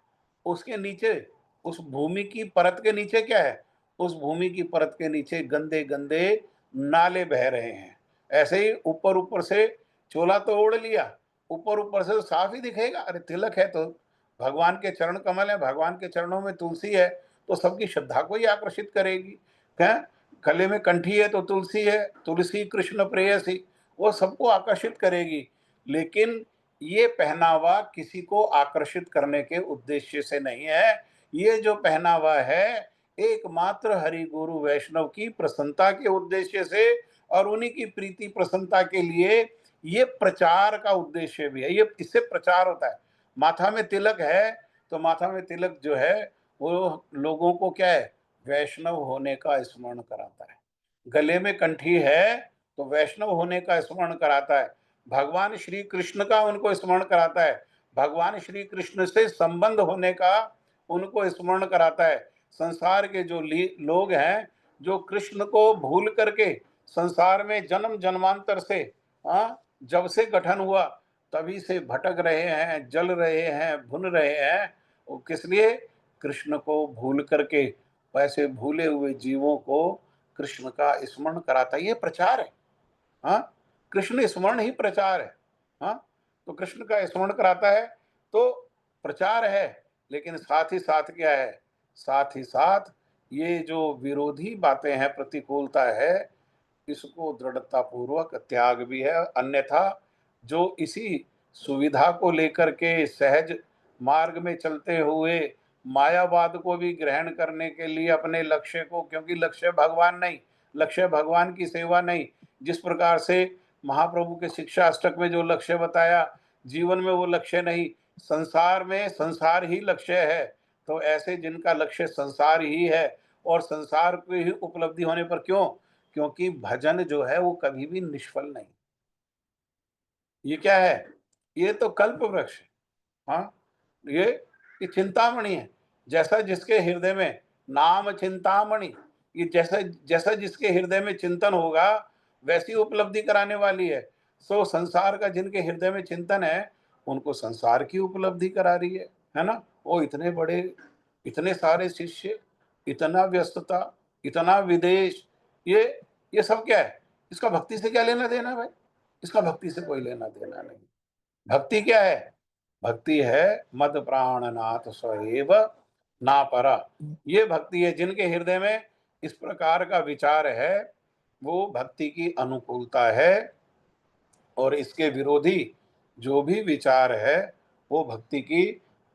उसके नीचे, उस भूमि की परत के नीचे क्या है, उस भूमि की परत के नीचे गंदे गंदे नाले बह रहे हैं। ऐसे ही ऊपर ऊपर से चोला तो ओढ़ लिया, ऊपर ऊपर से तो साफ ही दिखेगा, अरे तिलक है तो भगवान के चरण कमल है, भगवान के चरणों में तुलसी है, तो सबकी श्रद्धा को ही आकर्षित करेगी। क्या, गले में कंठी है तो तुलसी है, तुलसी कृष्ण प्रेयसी, वो सबको आकर्षित करेगी। लेकिन ये पहनावा किसी को आकर्षित करने के उद्देश्य से नहीं है। ये जो पहनावा है एकमात्र हरि गुरु वैष्णव की प्रसन्नता के उद्देश्य से और उन्हीं की प्रीति प्रसन्नता के लिए ये प्रचार का उद्देश्य भी है। ये इससे प्रचार होता है। माथा में तिलक है तो माथा में तिलक जो है वो लोगों को क्या है, वैष्णव होने का स्मरण कराता है। गले में कंठी है तो वैष्णव होने का स्मरण कराता है। भगवान श्री कृष्ण का उनको स्मरण कराता है। भगवान श्री कृष्ण से संबंध होने का उनको स्मरण कराता है। संसार के जो लोग हैं जो कृष्ण को भूल करके संसार में जन्म जन्मांतर से जब से गठन हुआ तभी से भटक रहे हैं, जल रहे हैं, भुन रहे हैं, वो किस लिए? कृष्ण को भूल करके। वैसे भूले हुए जीवों को कृष्ण का स्मरण कराता है। ये प्रचार है। हाँ, कृष्ण स्मरण ही प्रचार है। हाँ, तो कृष्ण का स्मरण कराता है तो प्रचार है। लेकिन साथ ही साथ क्या है? साथ ही साथ ये जो विरोधी बातें हैं, प्रतिकूलता है, इसको दृढ़ता पूर्वक त्याग भी है। अन्यथा जो इसी सुविधा को लेकर के सहज मार्ग में चलते हुए मायावाद को भी ग्रहण करने के लिए अपने लक्ष्य को, क्योंकि लक्ष्य भगवान नहीं, लक्ष्य भगवान की सेवा नहीं, जिस प्रकार से महाप्रभु के शिक्षा अष्टक में जो लक्ष्य बताया, जीवन में वो लक्ष्य नहीं, संसार में संसार ही लक्ष्य है। तो ऐसे जिनका लक्ष्य संसार ही है और संसार की ही उपलब्धि होने पर, क्यों? क्योंकि भजन जो है वो कभी भी निष्फल नहीं। ये क्या है? ये तो कल्प वृक्ष है। हाँ, ये चिंतामणि है। जैसा जिसके हृदय में नाम चिंतामणि, ये जैसा जैसा जिसके हृदय में चिंतन होगा वैसी उपलब्धि कराने वाली है। सो संसार का जिनके हृदय में चिंतन है उनको संसार की उपलब्धि करा रही है ना? वो इतने बड़े, इतने सारे शिष्य, इतना व्यस्तता, इतना विदेश, ये सब क्या है? इसका भक्ति से क्या लेना देना भाई? इसका भक्ति से कोई लेना देना नहीं। भक्ति क्या है? भक्ति है मद प्राणनाथ स्वएव ना परा। ये भक्ति है। जिनके हृदय में इस प्रकार का विचार है वो भक्ति की अनुकूलता है, और इसके विरोधी जो भी विचार है वो भक्ति की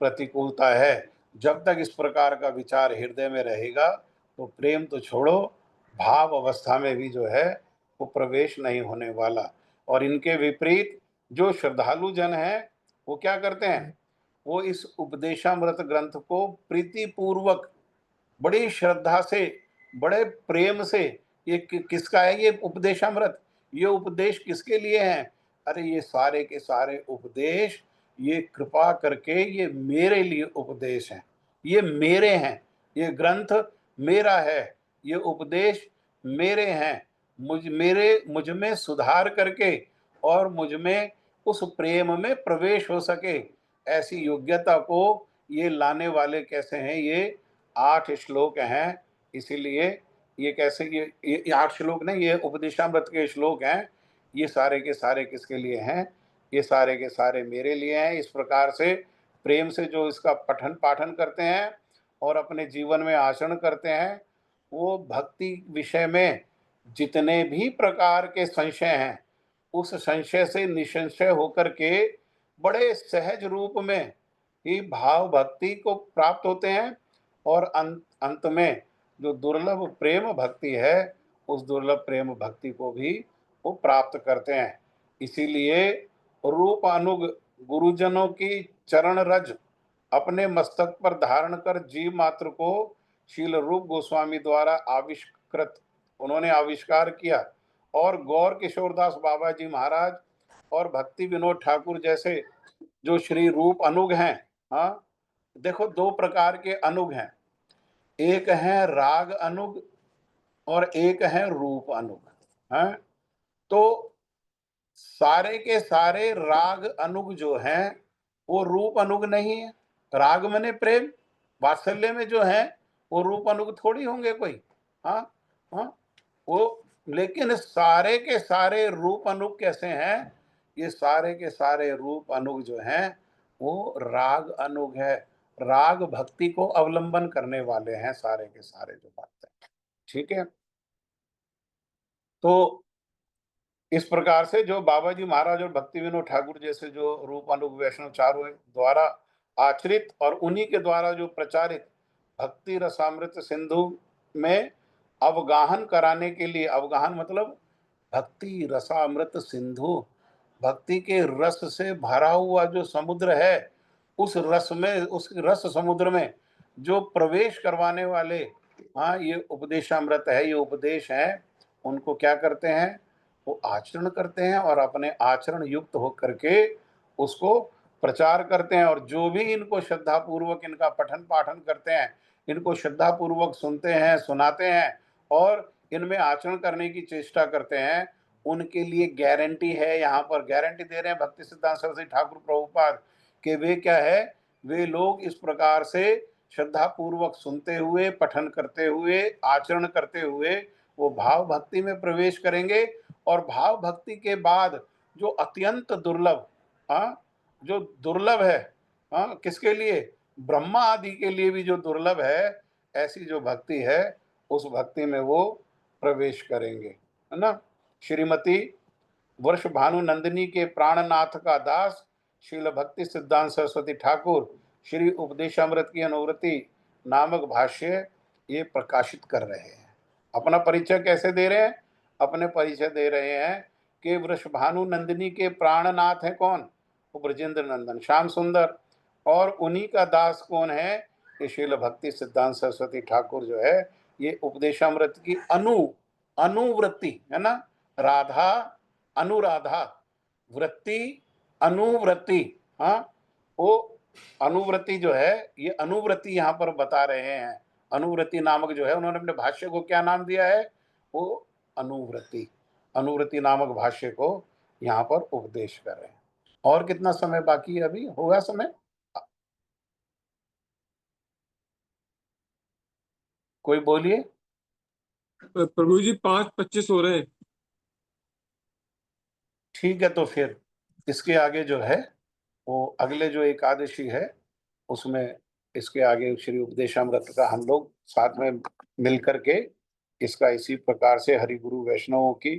प्रतिकूलता है। जब तक इस प्रकार का विचार हृदय में रहेगा तो प्रेम तो छोड़ो, भाव अवस्था में भी जो है वो प्रवेश नहीं होने वाला। और इनके विपरीत जो श्रद्धालु जन हैं वो क्या करते हैं? वो इस उपदेशामृत ग्रंथ को प्रीति पूर्वक, बड़ी श्रद्धा से, बड़े प्रेम से, ये किसका है ये उपदेशामृत? ये उपदेश किसके लिए हैं? अरे ये सारे के सारे उपदेश ये कृपा करके ये मेरे लिए उपदेश हैं, ये मेरे हैं, ये ग्रंथ मेरा है, ये उपदेश मेरे हैं। मुझ में सुधार करके और मुझ में उस प्रेम में प्रवेश हो सके, ऐसी योग्यता को ये लाने वाले कैसे हैं? ये 8 श्लोक हैं। इसीलिए ये कैसे, ये 8 श्लोक नहीं, ये उपदेशामृत के श्लोक हैं। ये सारे के सारे किसके लिए हैं? ये सारे के सारे मेरे लिए हैं। इस प्रकार से प्रेम से जो इसका पठन पाठन करते हैं और अपने जीवन में आचरण करते हैं, वो भक्ति विषय में जितने भी प्रकार के संशय हैं उस संशय से निसंशय होकर के बड़े सहज रूप में ही भाव भक्ति को प्राप्त होते हैं। और अंत में जो दुर्लभ प्रेम भक्ति है उस दुर्लभ प्रेम भक्ति को भी वो प्राप्त करते हैं। इसीलिए रूप अनुग गुरुजनों की चरण रज अपने मस्तक पर धारण कर जीव मात्र को शील रूप गोस्वामी द्वारा आविष्कृत उन्होंने आविष्कार किया। और गौर किशोरदास बाबा जी महाराज और भक्ति विनोद ठाकुर जैसे जो श्री रूप अनुग हैं। हाँ, देखो 2 प्रकार के अनुग हैं, एक है राग अनुग और एक है रूप अनुग। हैं? तो सारे के सारे राग अनुग जो हैं वो रूप अनुग नहीं है। राग मने प्रेम, वात्सल्य में जो है वो रूप अनुग थोड़ी होंगे कोई। हाँ, हाँ, वो लेकिन सारे के सारे रूप अनुग कैसे हैं? ये सारे के सारे रूप अनुग जो हैं वो राग अनुग है। राग भक्ति को अवलंबन करने वाले हैं सारे के सारे जो बातें। ठीक है, तो इस प्रकार से जो बाबा जी महाराज और भक्ति विनोद ठाकुर जैसे जो रूप अनुग वैष्णव चारों द्वारा आचरित और उन्हीं के द्वारा जो प्रचारित भक्ति रसामृत सिंधु में अवगाहन कराने के लिए, अवगाहन मतलब भक्ति रसामृत सिंधु, भक्ति के रस से भरा हुआ जो समुद्र है, उस रस में, उस रस समुद्र में जो प्रवेश करवाने वाले, हाँ, ये उपदेशामृत है, ये उपदेश है, उनको क्या करते हैं, वो आचरण करते हैं और अपने आचरण युक्त होकर के उसको प्रचार करते हैं। और जो भी इनको श्रद्धा पूर्वक इनका पठन पाठन करते हैं, इनको श्रद्धा पूर्वक सुनते हैं, सुनाते हैं और इनमें आचरण करने की चेष्टा करते हैं, उनके लिए गारंटी है, यहाँ पर गारंटी दे रहे हैं भक्ति सिद्धांत सरस्वती ठाकुर प्रभुपाद कि वे क्या है, वे लोग इस प्रकार से श्रद्धा पूर्वक सुनते हुए, पठन करते हुए, आचरण करते हुए वो भाव भक्ति में प्रवेश करेंगे। और भाव भक्ति के बाद जो अत्यंत दुर्लभ, हाँ, जो दुर्लभ है, हाँ, किसके लिए, ब्रह्मा आदि के लिए भी जो दुर्लभ है, ऐसी जो भक्ति है, उस भक्ति में वो प्रवेश करेंगे, है ना। श्रीमती वर्ष भानु नंदिनी के प्राणनाथ का दास श्रील भक्ति सिद्धांत सरस्वती ठाकुर श्री उपदेशामृत की अनुवृत्ति नामक भाष्य ये प्रकाशित कर रहे हैं। अपना परिचय कैसे दे रहे हैं, अपने परिचय दे रहे हैं कि वृषभानु नंदिनी के प्राणनाथ है कौन, वो ब्रजेंद्र नंदन श्याम सुंदर, और उन्हीं का दास कौन है, ये श्रील भक्ति सिद्धांत सरस्वती ठाकुर जो है, ये उपदेशामृत की अनुवृत्ति है ना, राधा अनुराधा, वृत्ति अनुवृत्ति, हाँ, वो अनुवृत्ति जो है, ये अनुवृत्ति यहाँ पर बता रहे हैं। अनुवृत्ति नामक जो है, उन्होंने अपने भाष्य को क्या नाम दिया है, वो अनुवृत्ति, अनुवृत्ति नामक भाष्य को यहाँ पर उपदेश कर रहे हैं। और कितना समय बाकी है, अभी होगा समय, कोई बोलिए। प्रभु जी 5:25 हो रहे हैं। ठीक है, तो फिर इसके आगे जो है वो अगले जो एकादशी है उसमें इसके आगे श्री उपदेशामृत का हम लोग साथ में मिल करके इसका इसी प्रकार से हरि गुरु वैष्णवों की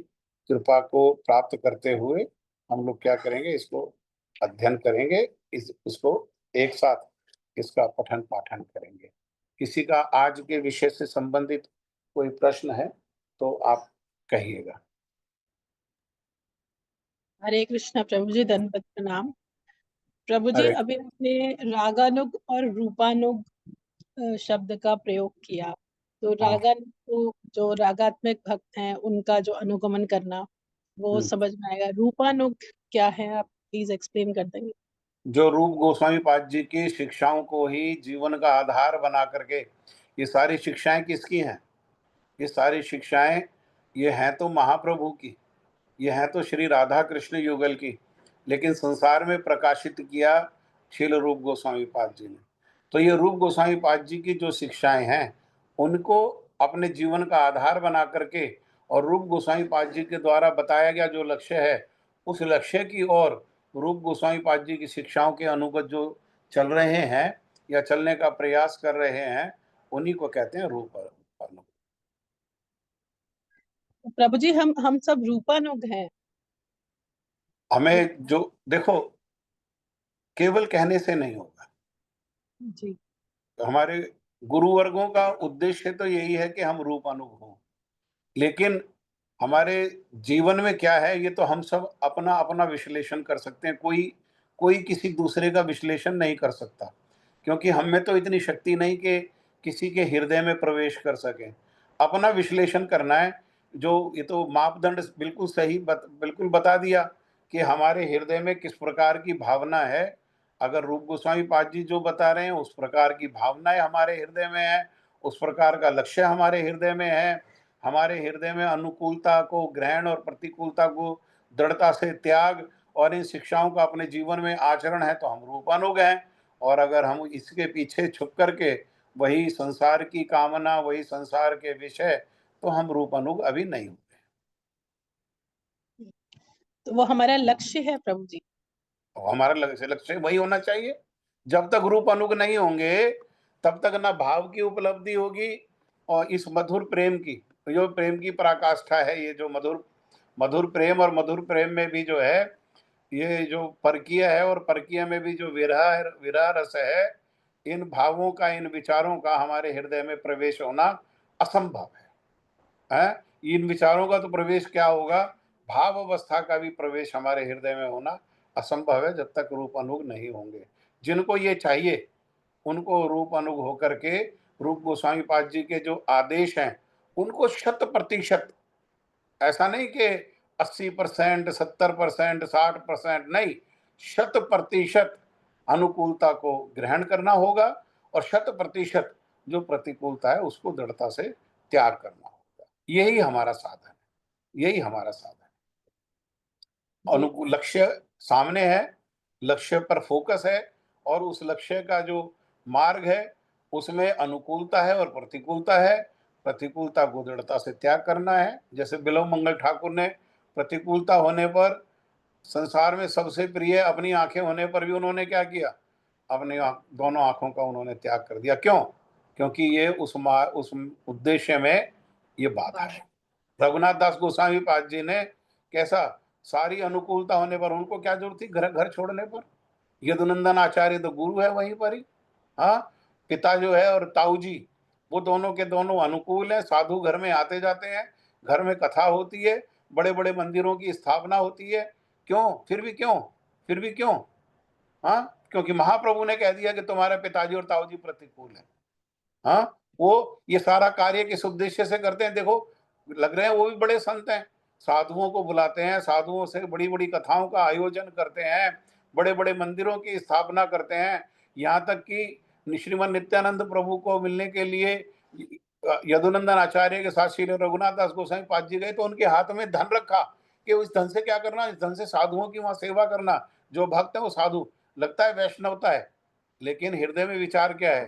कृपा को प्राप्त करते हुए हम लोग क्या करेंगे, इसको अध्ययन करेंगे, इसको एक साथ इसका पठन पाठन करेंगे। किसी का आज के विषय से संबंधित कोई प्रश्न है तो आप कहिएगा। हरे कृष्णा प्रभु जी, दंडवत प्रणाम। प्रभु जी, अरे अभी आपने रागानुग और रूपानुग शब्द का प्रयोग किया, तो हाँ, रागानुग जो रागात्मक भक्त हैं उनका जो अनुगमन करना वो समझ में आएगा। रूपानुग क्या है, आप प्लीज एक्सप्लेन कर देंगे। जो रूप गोस्वामी पाद जी की शिक्षाओं को ही जीवन का आधार बना करके, ये सारी शिक्षाएं किसकी हैं, ये सारी शिक्षाएं ये हैं तो महाप्रभु की, ये हैं तो श्री राधा कृष्ण युगल की, लेकिन संसार में प्रकाशित किया शील रूप गोस्वामी पाद जी ने। तो ये रूप गोस्वामी पाद जी की जो शिक्षाएं हैं उनको अपने जीवन का आधार बना करके और रूप गोस्वामी पाद जी के द्वारा बताया गया जो लक्ष्य है, उस लक्ष्य की ओर रूप गोस्वामी पाद जी की शिक्षाओं के अनुगत जो चल रहे हैं या चलने का प्रयास कर रहे हैं, उन्हीं को कहते हैं रूप अनुगत। प्रभु जी, हम सब रूपानुग हैं। हमें जो देखो, केवल कहने से नहीं होगा, जी हमारे गुरुवर्गों का उद्देश्य तो यही है कि हम रूपानुग हों, लेकिन हमारे जीवन में क्या है ये तो हम सब अपना अपना विश्लेषण कर सकते हैं, कोई कोई किसी दूसरे का विश्लेषण नहीं कर सकता, क्योंकि हम में तो इतनी शक्ति नहीं कि किसी के हृदय में प्रवेश कर सकें। अपना विश्लेषण करना है, जो ये तो मापदंड बिल्कुल सही बिल्कुल बता दिया कि हमारे हृदय में किस प्रकार की भावना है। अगर रूप गोस्वामी पाद जी जो बता रहे हैं उस प्रकार की भावनाएं हमारे हृदय में है, उस प्रकार का लक्ष्य हमारे हृदय में है, हमारे हृदय में अनुकूलता को ग्रहण और प्रतिकूलता को दृढ़ता से त्याग और इन शिक्षाओं का अपने जीवन में आचरण है, तो हम रूपानुग हैं। और अगर हम इसके पीछे छुप करके वही संसार की कामना, वही संसार के विषय, तो हम रूपानुग अभी नहीं हुए। तो वो हमारा लक्ष्य है प्रभु जी। तो हमारा लक्ष्य वही होना चाहिए। जब तक रूपानुग नहीं होंगे तब तक ना भाव की उपलब्धि होगी और इस मधुर प्रेम की, जो प्रेम की पराकाष्ठा है, ये जो मधुर मधुर प्रेम, और मधुर प्रेम में भी जो है ये जो परकीय है और परकीय में भी जो विरह रस है, इन भावों का, इन विचारों का हमारे हृदय में प्रवेश होना असंभव है? इन विचारों का तो प्रवेश क्या होगा, भाव अवस्था का भी प्रवेश हमारे हृदय में होना असंभव है जब तक रूप अनुग नहीं होंगे। जिनको ये चाहिए उनको रूप अनुग होकर के रूप गोस्वामी पाद जी के जो आदेश हैं उनको 100%, ऐसा नहीं कि 80%, 70%, 60% नहीं, 100% अनुकूलता को ग्रहण करना होगा और 100% जो प्रतिकूलता है उसको दृढ़ता से त्याग करना होगा। यही हमारा साधन है, यही हमारा साधन है। अनुकूल लक्ष्य सामने है, लक्ष्य पर फोकस है और उस लक्ष्य का जो मार्ग है उसमें अनुकूलता है और प्रतिकूलता है। प्रतिकूलता को दृढ़ता से त्याग करना है। जैसे बिल्व मंगल ठाकुर ने प्रतिकूलता होने पर, संसार में सबसे प्रिय अपनी आंखें होने पर भी उन्होंने क्या किया, अपनी दोनों आंखों का उन्होंने त्याग कर दिया। क्यों? क्योंकि ये उस उद्देश्य में ये बाधा है। रघुनाथ दास गोस्वामी पाद जी ने कैसा, सारी अनुकूलता होने पर उनको क्या जरूरत थी घर छोड़ने पर? यदुनंदन आचार्य तो गुरु है वहीं पर ही, हाँ, पिता जो है और ताऊ जी वो दोनों के दोनों अनुकूल है। साधु घर में आते जाते हैं, घर में कथा होती है, बड़े बड़े मंदिरों की स्थापना होती है। क्यों? फिर भी क्यों? फिर भी क्यों? हाँ, क्योंकि महाप्रभु ने कह दिया कि तुम्हारे पिताजी और ताऊ जी प्रतिकूल है। हाँ, वो ये सारा कार्य किस उद्देश्य से करते हैं? देखो, लग रहे हैं वो भी बड़े संत हैं, साधुओं को बुलाते हैं, साधुओं से बड़ी बड़ी कथाओं का आयोजन करते हैं, बड़े बड़े मंदिरों की स्थापना करते हैं। यहाँ तक कि श्रीमद नित्यानंद प्रभु को मिलने के लिए यदुनंदन आचार्य के साथ श्री रघुनाथ दास गोसाई पाद जी गए तो उनके हाथ में धन रखा कि उस धन से क्या करना, इस धन से साधुओं की वहां सेवा करना। जो भक्त है वो साधु, लगता है वैष्णवता है, लेकिन हृदय में विचार क्या है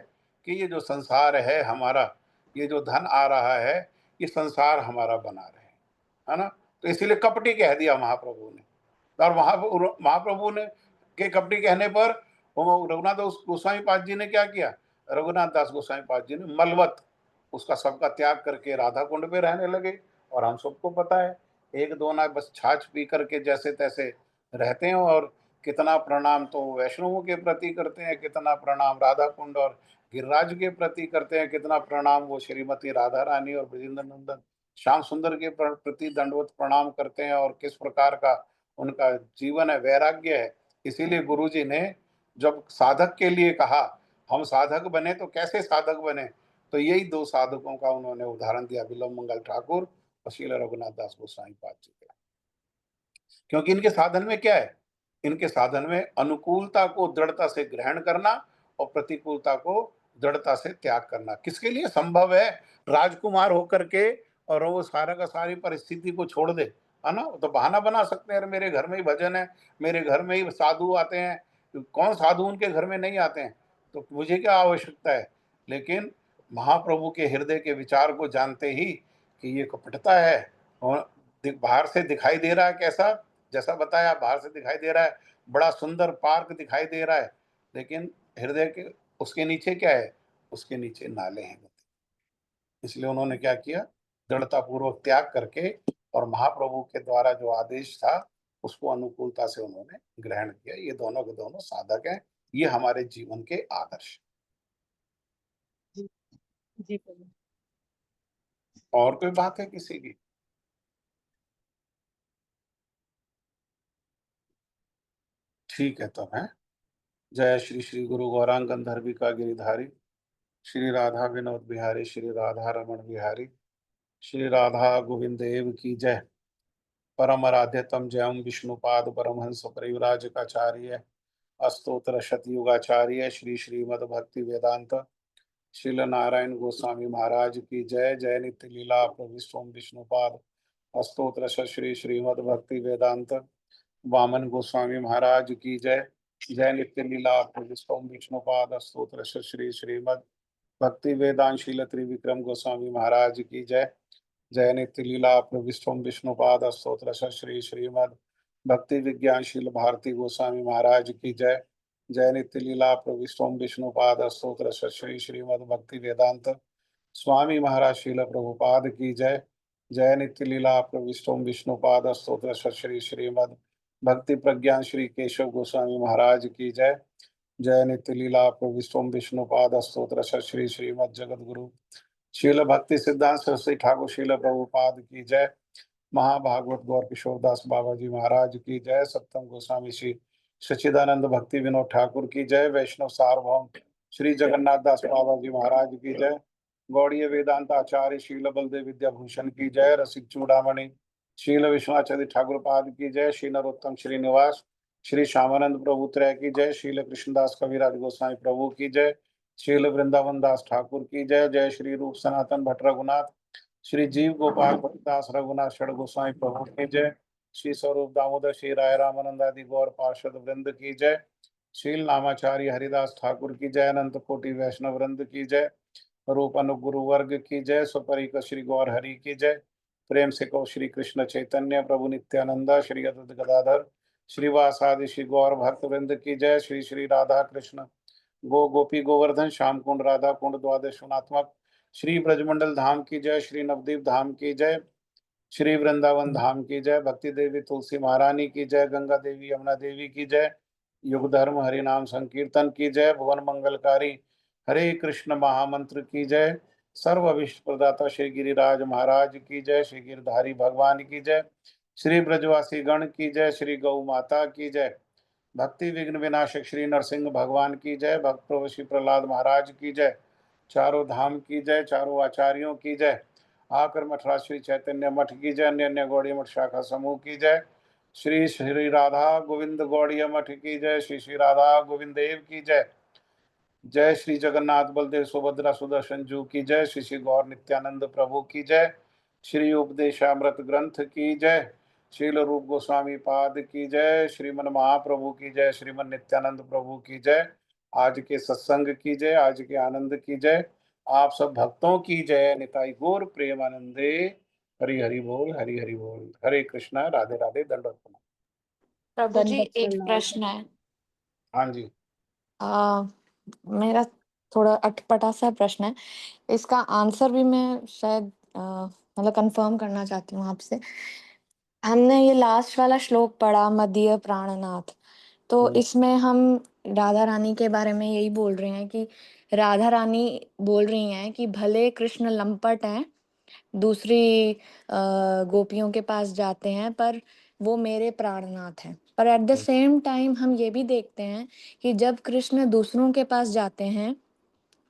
कि ये जो संसार है हमारा, ये जो धन आ रहा है, ये संसार हमारा बना रहे, है ना? तो इसीलिए कपटी कह दिया महाप्रभु ने। और महाप्रभु ने के कपटी कहने पर रघुनाथ दास गोस्वामी पाद जी ने क्या किया? रघुनाथ दास गोस्वामी पाद जी ने मलवत उसका सबका त्याग करके राधा कुंड पे रहने लगे। और हम सबको पता है, एक दो ना बस छाछ पी करके जैसे तैसे रहते हैं, और कितना प्रणाम तो वैष्णवों के प्रति करते हैं, कितना प्रणाम राधा कुंड और गिरिराज के प्रति करते हैं, कितना प्रणाम वो श्रीमती राधा रानी और ब्रजेंद्र नंदन श्याम सुंदर के प्रति दंडवत प्रणाम करते हैं, और किस प्रकार का उनका जीवन है, वैराग्य है। इसीलिए गुरु जी ने जब साधक के लिए कहा, हम साधक बने तो कैसे साधक बने, तो यही दो साधकों का उन्होंने उदाहरण दिया, बिल्व मंगल ठाकुर और श्रील रघुनाथ दास गोस्वामी पाद जी का। क्योंकि इनके साधन में क्या है? इनके साधन में अनुकूलता को दृढ़ता से ग्रहण करना और प्रतिकूलता को दृढ़ता से त्याग करना। किसके लिए संभव है? राजकुमार होकर के और वो सारा का सारी परिस्थिति को छोड़ दे, है ना? तो बहाना बना सकते हैं, मेरे घर में ही भजन है, मेरे घर में ही साधु आते हैं। कौन साधु उनके घर में नहीं आते हैं? तो मुझे क्या आवश्यकता है? लेकिन महाप्रभु के हृदय के विचार को जानते ही कि ये कपटता है, और बाहर से दिखाई दे रहा है कैसा, जैसा बताया, बाहर से दिखाई दे रहा है बड़ा सुंदर पार्क दिखाई दे रहा है, लेकिन हृदय के उसके नीचे क्या है? उसके नीचे नाले हैं। इसलिए उन्होंने क्या किया? दृढ़ता पूर्वक त्याग करके और महाप्रभु के द्वारा जो आदेश था उसको अनुकूलता से उन्होंने ग्रहण किया। ये दोनों के दोनों साधक हैं, ये हमारे जीवन के आदर्श। जी प्रभु। और कोई बात है किसी की? ठीक है तब है। जय श्री श्री गुरु गौरांग गंधर्विका गिरिधारी, श्री राधा विनोद बिहारी, श्री राधा रमण बिहारी, श्री राधा गोविंद देव की जय। परम आराध्यतम जयम विष्णुपाद परमहंस परिव्राजकाचार्य अस्तोत्र शतयुगाचार्य श्री श्रीमद भक्ति वेदांत श्रील नारायण गोस्वामी महाराज की जय। जय नित्य लीला प्रभु विष्णुपाद अस्तोत्र श्री श्रीमद भक्ति वेदांत वामन गोस्वामी महाराज की जय। जय नित्य लीला प्रभु विष्णुपाद स्तोत्र श्री श्रीमद भक्ति वेदांत शील त्रिविक्रम गोस्वामी महाराज की जय। जय नित्य लीला प्रभु विष्णुपाद स्तोत्र श्री श्रीमद भक्ति विज्ञान शील भारती गोस्वामी महाराज की जय। जय नित्य लीला प्रभु विष्णुपाद स्तोत्र श्री श्रीमद भक्ति वेदांत स्वामी महाराज शील प्रभुपाद की जय। जय नित्य लीला प्रभु विष्णुपाद स्तोत्र श्री श्रीमद भक्ति प्रज्ञान श्री केशव गोस्वामी महाराज की जय। जय नित्य लीला प्रभु सोम विष्णुपाद स्तोत्र श्री श्रीमद जगत गुरु शील भक्ति सिद्धांत सरस्वती ठाकुर शील प्रभुपाद की जय। महाभागवत गौर किशोरदास बाबा जी महाराज की जय। सप्तम गोस्वामी श्री सच्चिदानंद भक्ति विनोद ठाकुर की जय। वैष्णव सार्वभौम श्री जगन्नाथ दास बाबा जी महाराज की जय। गौड़ीय वेदांत आचार्य शील बलदेव विद्याभूषण की जय। रसिक चूड़ामणि शील विश्वनाथ ठाकुर पाद की जय। श्री नरोत्तम श्रीनिवास श्री श्यामानंद प्रभु त्रय की जय। शील कृष्णदास कविराज गोस्वामी प्रभु की जय। शील वृंदावन दास ठाकुर की जय। जय श्री रूप सनातन भट्ट रघुनाथ श्री जीव गोपाल भट्टदास रघुनाथ षड गोस्वामी प्रभु की जय। श्री स्वरूप दामोदर श्री राय रामानंद आदि गौर पार्षद वृंद की जय। शील नामाचार्य हरिदास ठाकुर की जय। अनंत कोटि वैष्णव वृंद की जय। रूप अनुगुरु वर्ग की जय। सुपरिक श्री गौर हरि की जय। प्रेम से कहो श्री कृष्ण चैतन्य प्रभु नित्यानंदा श्री अद्वैत गदाधर श्रीवासादि श्री गौर भक्त वृंद की जय। श्री श्री राधा कृष्ण गो गोपी गोवर्धन श्याम कुंड राधा कुंड द्वादश गुणात्मक श्री ब्रजमंडल धाम की जय। श्री नवदीप धाम की जय। श्री वृंदावन धाम की जय। भक्ति देवी तुलसी महारानी की जय। गंगा देवी यमुना देवी की जय। युग धर्म हरि नाम संकीर्तन की जय। भुवन मंगलकारी हरे कृष्ण महामंत्र की जय। सर्व अभिष्ट प्रदाता श्री गिरिराज महाराज की जय। श्री गिरधारी भगवान की जय। श्री ब्रजवासी गण की जय। श्री गौ माता की जय। भक्ति विघ्न विनाशक श्री नरसिंह भगवान की जय। भक्त प्रभु श्री प्रहलाद महाराज की जय। चारों धाम की जय। चारों आचार्यों की जय। आकर मठराज श्री चैतन्य मठ की जय। अन्य अन्य गौड़ीय मठ शाखा समूह की जय। श्री श्री राधा गोविंद गौड़ीय मठ की जय। श्री श्री राधा गोविंद देव की जय। जय श्री जगन्नाथ बलदेव सुभद्रा सुदर्शन जू की जय। श्री श्री गौर नित्यानंद प्रभु की जय। श्री उपदेशामृत ग्रंथ की जय। शील रूप गोस्वामी पाद की जय। श्रीमन महाप्रभु की जय। श्रीमन नित्यानंद प्रभु की जय। आज के सत्संग की जय। आज के आनंद की जय। आप सब भक्तों की जय। निताई गौर प्रेमानंदे। हरि हरि बोल हरि हरि बोल। हरे कृष्णा राधे राधे दंडवत प्रणाम। प्रभु जी दंडवत एक प्रणाम। प्रश्न है। हाँ जी। मेरा थोड़ा अटपटा सा प्रश्न है, इसका आंसर भी मैं शायद मतलब कंफर्म करना चाहती हूँ आपसे। हमने ये लास्ट वाला श्लोक पढ़ा मदीय प्राणनाथ, तो इसमें हम राधा रानी के बारे में यही बोल रहे हैं कि राधा रानी बोल रही हैं कि भले कृष्ण लंपट हैं, दूसरी गोपियों के पास जाते हैं, पर वो मेरे प्राणनाथ हैं। पर एट द सेम टाइम हम ये भी देखते हैं कि जब कृष्ण दूसरों के पास जाते हैं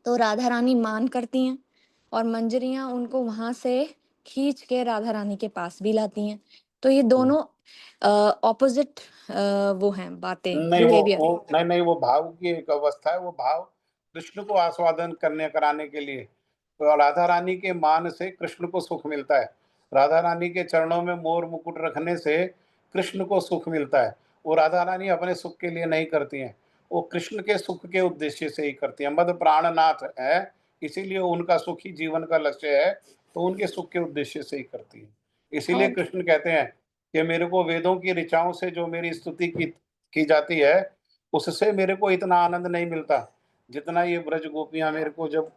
तो राधा रानी मान करती हैं और मंजरियां उनको वहां से खींच के राधा रानी के पास भी लाती हैं। तो ये दोनों ऑपोजिट वो हैं बातें, नहीं बिहेवियर। नहीं वो भाव की एक अवस्था है। वो भाव कृष्ण को आस्वादन करने कराने के लिए। तो राधा रानी के मान से कृष्ण को सुख मिलता है। राधा रानी के चरणों में मोर मुकुट रखने से कृष्ण को सुख मिलता है। वो राधा रानी अपने सुख के लिए नहीं करती हैं, वो कृष्ण के सुख के उद्देश्य से ही करती हैं। मद प्राणनाथ है, इसीलिए उनका सुख ही जीवन का लक्ष्य है, तो उनके सुख के उद्देश्य से ही करती हैं। इसीलिए कृष्ण कहते हैं कि मेरे को वेदों की ऋचाओं से जो मेरी स्तुति की जाती है, उससे मेरे को इतना आनंद नहीं मिलता जितना ये ब्रज गोपियां मेरे को जब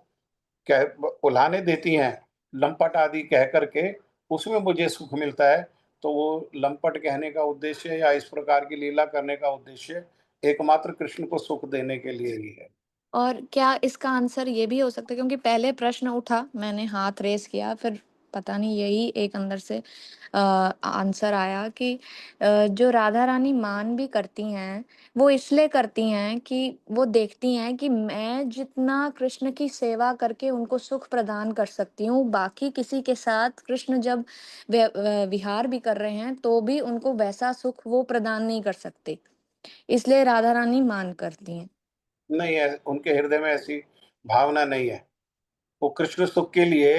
कह उल्हाने देती हैं लंपट आदि कह करके, उसमें मुझे सुख मिलता है। तो वो लंपट कहने का उद्देश्य या इस प्रकार की लीला करने का उद्देश्य एकमात्र कृष्ण को सुख देने के लिए ही है। और क्या इसका आंसर ये भी हो सकता है, क्योंकि पहले प्रश्न उठा, मैंने हाथ रेस किया, फिर पता नहीं यही एक अंदर से आंसर आया कि जो राधा रानी मान भी करती हैं वो इसलिए करती हैं कि वो देखती हैं कि मैं जितना कृष्ण की सेवा करके उनको सुख प्रदान कर सकती हूँ, बाकी किसी के साथ कृष्ण जब विहार भी कर रहे हैं तो भी उनको वैसा सुख वो प्रदान नहीं कर सकते, इसलिए राधा रानी मान करती हैं। नहीं है, उनके हृदय में ऐसी भावना नहीं है। वो कृष्ण सुख के लिए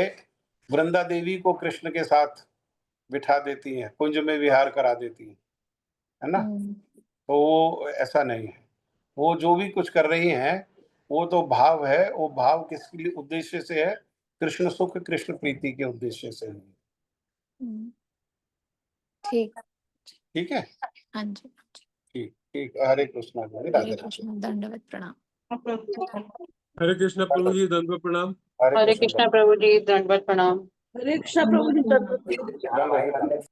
वृंदा देवी को कृष्ण के साथ बिठा देती हैं, कुंज में विहार करा देती हैं, है ना। तो वो ऐसा नहीं है। वो जो भी कुछ कर रही हैं वो तो भाव है। वो भाव किसके लिए उद्देश्य से है? कृष्ण सुख कृष्ण प्रीति के उद्देश्य से है। ठीक। ठीक है। हाँ जी। ठीक ठीक। हरे कृष्णा जी, राधे हरे राधे। कृष्ण, दंडवत प्रणाम। हरे कृष्णा प्रभु जी, दंडवत प्रणाम। हरे हरे कृष्णा कृष्णा प्रभु जी, दंडवत प्रणाम। हरे कृष्ण प्रभु जी, दंडवत प्रणाम। प्रभु जी।